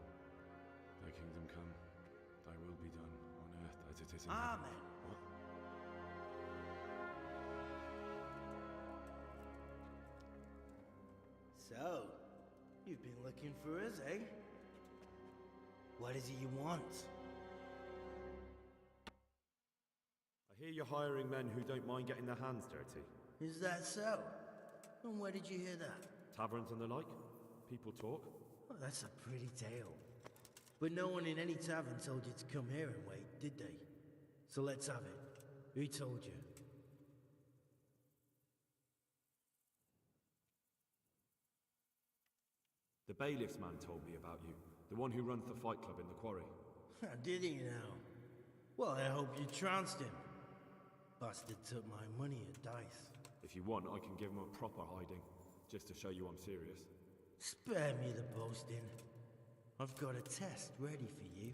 Thy kingdom come. Thy will be done on earth as it is in Amen. heaven. What? So, you've been looking for us, eh? What is it you want? I hear you're hiring men who don't mind getting their hands dirty. Is that so? And where did you hear that? Taverns and the like? People talk? Well, that's a pretty tale. But no one in any tavern told you to come here and wait, did they? So let's have it. Who told you? The bailiff's man told me about you. The one who runs the fight club in the quarry. Did he now? Well, I hope you trounced him. Bastard took my money at dice. If you want, I can give him a proper hiding, just to show you I'm serious. Spare me the boasting. I've got a test ready for you.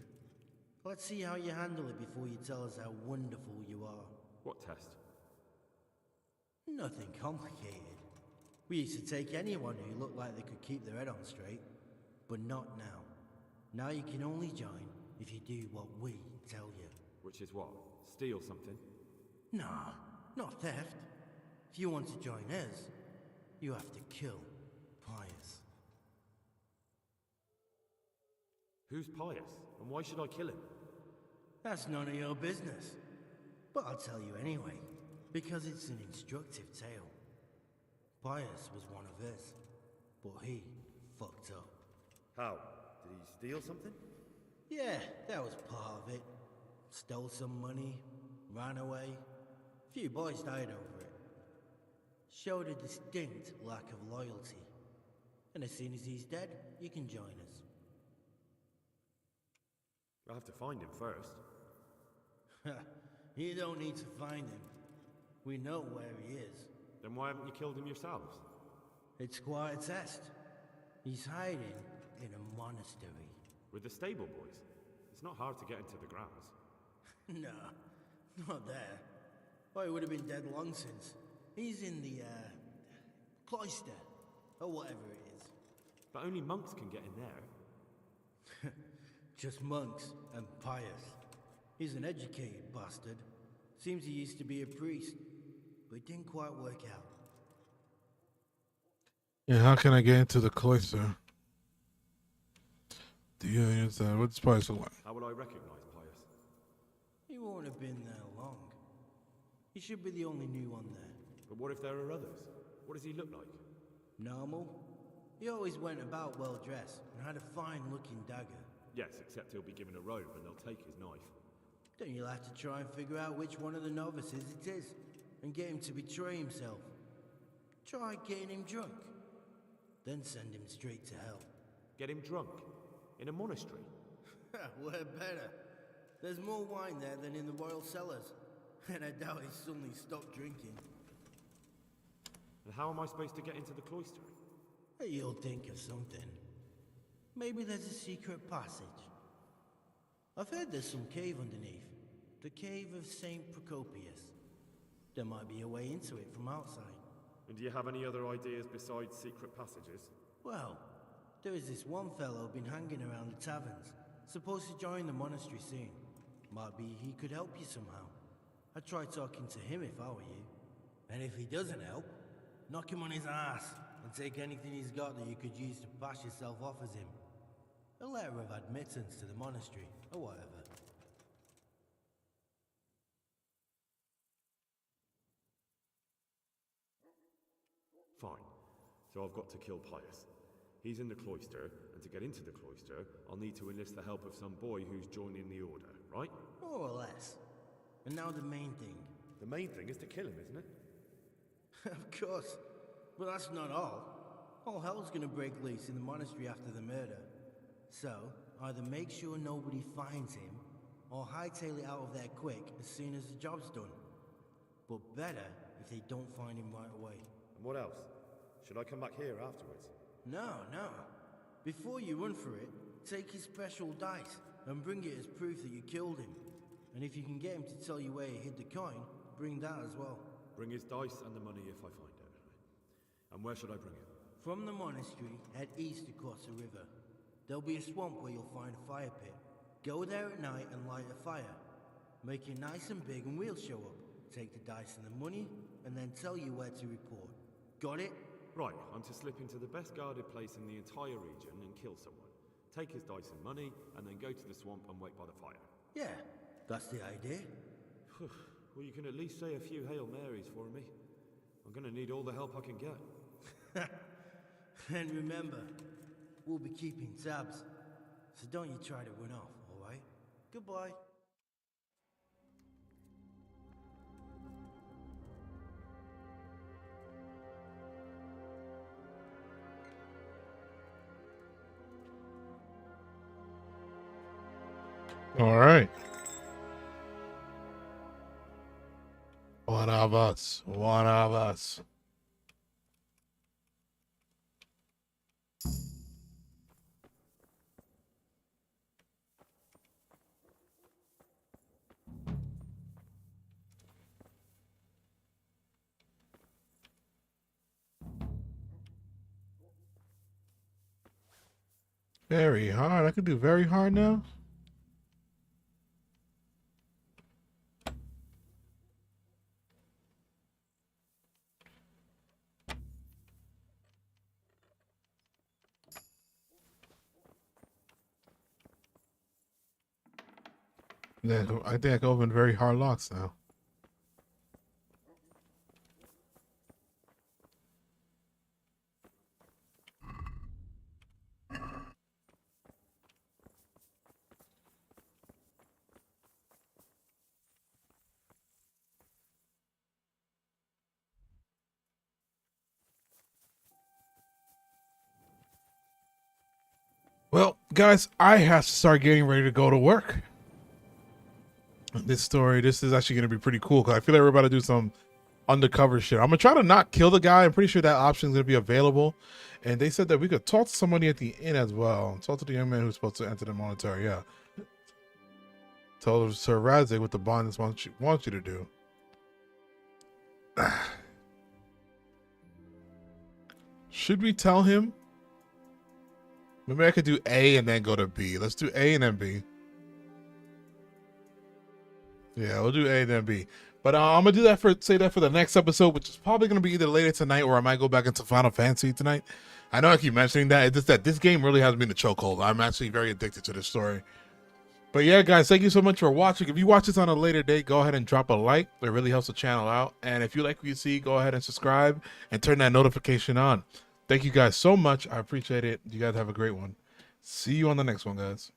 Let's see how you handle it before you tell us how wonderful you are. What test? Nothing complicated. We used to take anyone who looked like they could keep their head on straight, but not now. Now you can only join if you do what we tell you. Which is what? Steal something? Nah, not theft. If you want to join us, you have to kill Pius. Who's Pius, and why should I kill him? That's none of your business. But I'll tell you anyway, because it's an instructive tale. Pius was one of us, but he fucked up. How? Did he steal something? Yeah, that was part of it. Stole some money, ran away. A few boys died over it. Showed a distinct lack of loyalty. And as soon as he's dead, you can join us. I'll have to find him first. You don't need to find him. We know where he is. Then why haven't you killed him yourselves? It's quite a test. He's hiding in a monastery. With the stable boys? It's not hard to get into the grounds. No, not there. Well, he would have been dead long since. He's in the, cloister, or whatever it is. But only monks can get in there. Just monks and Pius. He's an educated bastard. Seems he used to be a priest, but it didn't quite work out. Yeah, how can I get into the cloister? What's Pius like? How would I recognize Pius? He won't have been there long. He should be the only new one there. But what if there are others? What does he look like? Normal. He always went about well dressed and had a fine looking dagger. Yes, except he'll be given a robe and they'll take his knife. Then you'll have to try and figure out which one of the novices it is and get him to betray himself. Try getting him drunk. Then send him straight to hell. Get him drunk? In a monastery? We're better. There's more wine there than in the royal cellars. And I doubt he suddenly stopped drinking. And how am I supposed to get into the cloister? You'll think of something. Maybe there's a secret passage. I've heard there's some cave underneath. The cave of St. Procopius. There might be a way into it from outside. And do you have any other ideas besides secret passages? Well, there is this one fellow been hanging around the taverns. Supposed to join the monastery soon. Might be he could help you somehow. I'd try talking to him if I were you. And if he doesn't help, knock him on his ass and take anything he's got that you could use to pass yourself off as him. A letter of admittance to the monastery, or whatever. Fine. So I've got to kill Pius. He's in the cloister, and to get into the cloister, I'll need to enlist the help of some boy who's joining the order, right? More or less. And now the main thing. The main thing is to kill him, isn't it? Of course. But that's not all. All hell's gonna break loose in the monastery after the murder. So, either make sure nobody finds him, or hightail it out of there quick as soon as the job's done. But better if they don't find him right away. And what else? Should I come back here afterwards? No. Before you run for it, take his special dice and bring it as proof that you killed him. And if you can get him to tell you where he hid the coin, bring that as well. Bring his dice and the money if I find it. And where should I bring it? From the monastery, head east across the river. There'll be a swamp where you'll find a fire pit. Go there at night and light a fire. Make it nice and big and we'll show up. Take the dice and the money, and then tell you where to report. Got it? Right, I'm to slip into the best guarded place in the entire region and kill someone. Take his dice and money, and then go to the swamp and wait by the fire. Yeah, that's the idea. Well, you can at least say a few Hail Marys for me. I'm gonna need all the help I can get. And remember, we'll be keeping tabs. So don't you try to run off, alright? Goodbye. All right. One of us. Very hard. I could do very hard now. Yeah, I think I can open very hard locks now. Well, guys, I have to start getting ready to go to work. This is actually going to be pretty cool because I feel like we're about to do some undercover shit. I'm going to try to not kill the guy. I'm pretty sure that option is going to be available. And they said that we could talk to somebody at the inn as well. Talk to the young man who's supposed to enter the monetary. Yeah. Tell Sir Radzic what the bond wants you to do. Should we tell him? Maybe I could do A and then go to B. Let's do A and then B. Yeah, we'll do A and then B. But I'm gonna do that for the next episode, which is probably gonna be either later tonight or I might go back into Final Fantasy tonight. I know I keep mentioning that. It's just that this game really has me in the chokehold. I'm actually very addicted to this story. But yeah, guys, thank you so much for watching. If you watch this on a later date, go ahead and drop a like. It really helps the channel out. And if you like what you see, go ahead and subscribe and turn that notification on. Thank you guys so much. I appreciate it. You guys have a great one. See you on the next one, guys.